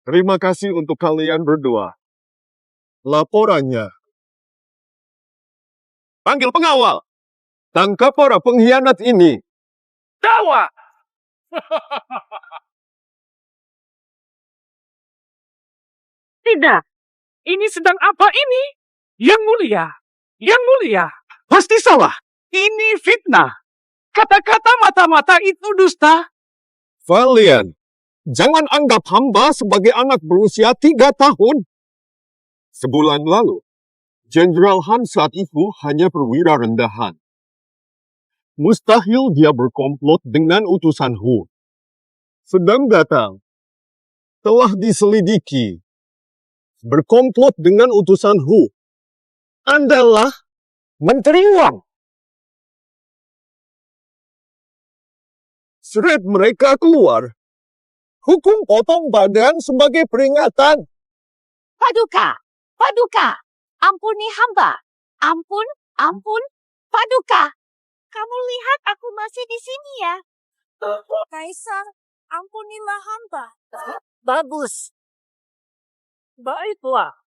S7: Terima kasih untuk kalian berdua. Laporannya. Panggil pengawal. Tangkap para pengkhianat ini.
S5: Tawa! Tidak. Ini sedang apa ini? Yang mulia. Yang mulia. Pasti salah. Ini fitnah. Kata-kata mata-mata itu dusta.
S7: Valian, jangan anggap hamba sebagai anak berusia 3 tahun. Sebulan lalu, Jenderal Han saat itu hanya perwira rendahan. Mustahil dia berkomplot dengan utusan Hu. Sedang datang. Telah diselidiki. Berkomplot dengan utusan Hu adalah Menteri Wang. Seret mereka keluar. Hukum potong badan sebagai peringatan.
S6: Paduka, Paduka, ampuni hamba. Ampun, ampun, Paduka. Kamu lihat aku masih di sini ya. Kaisar, ampunilah hamba. Bagus.
S5: Baiklah.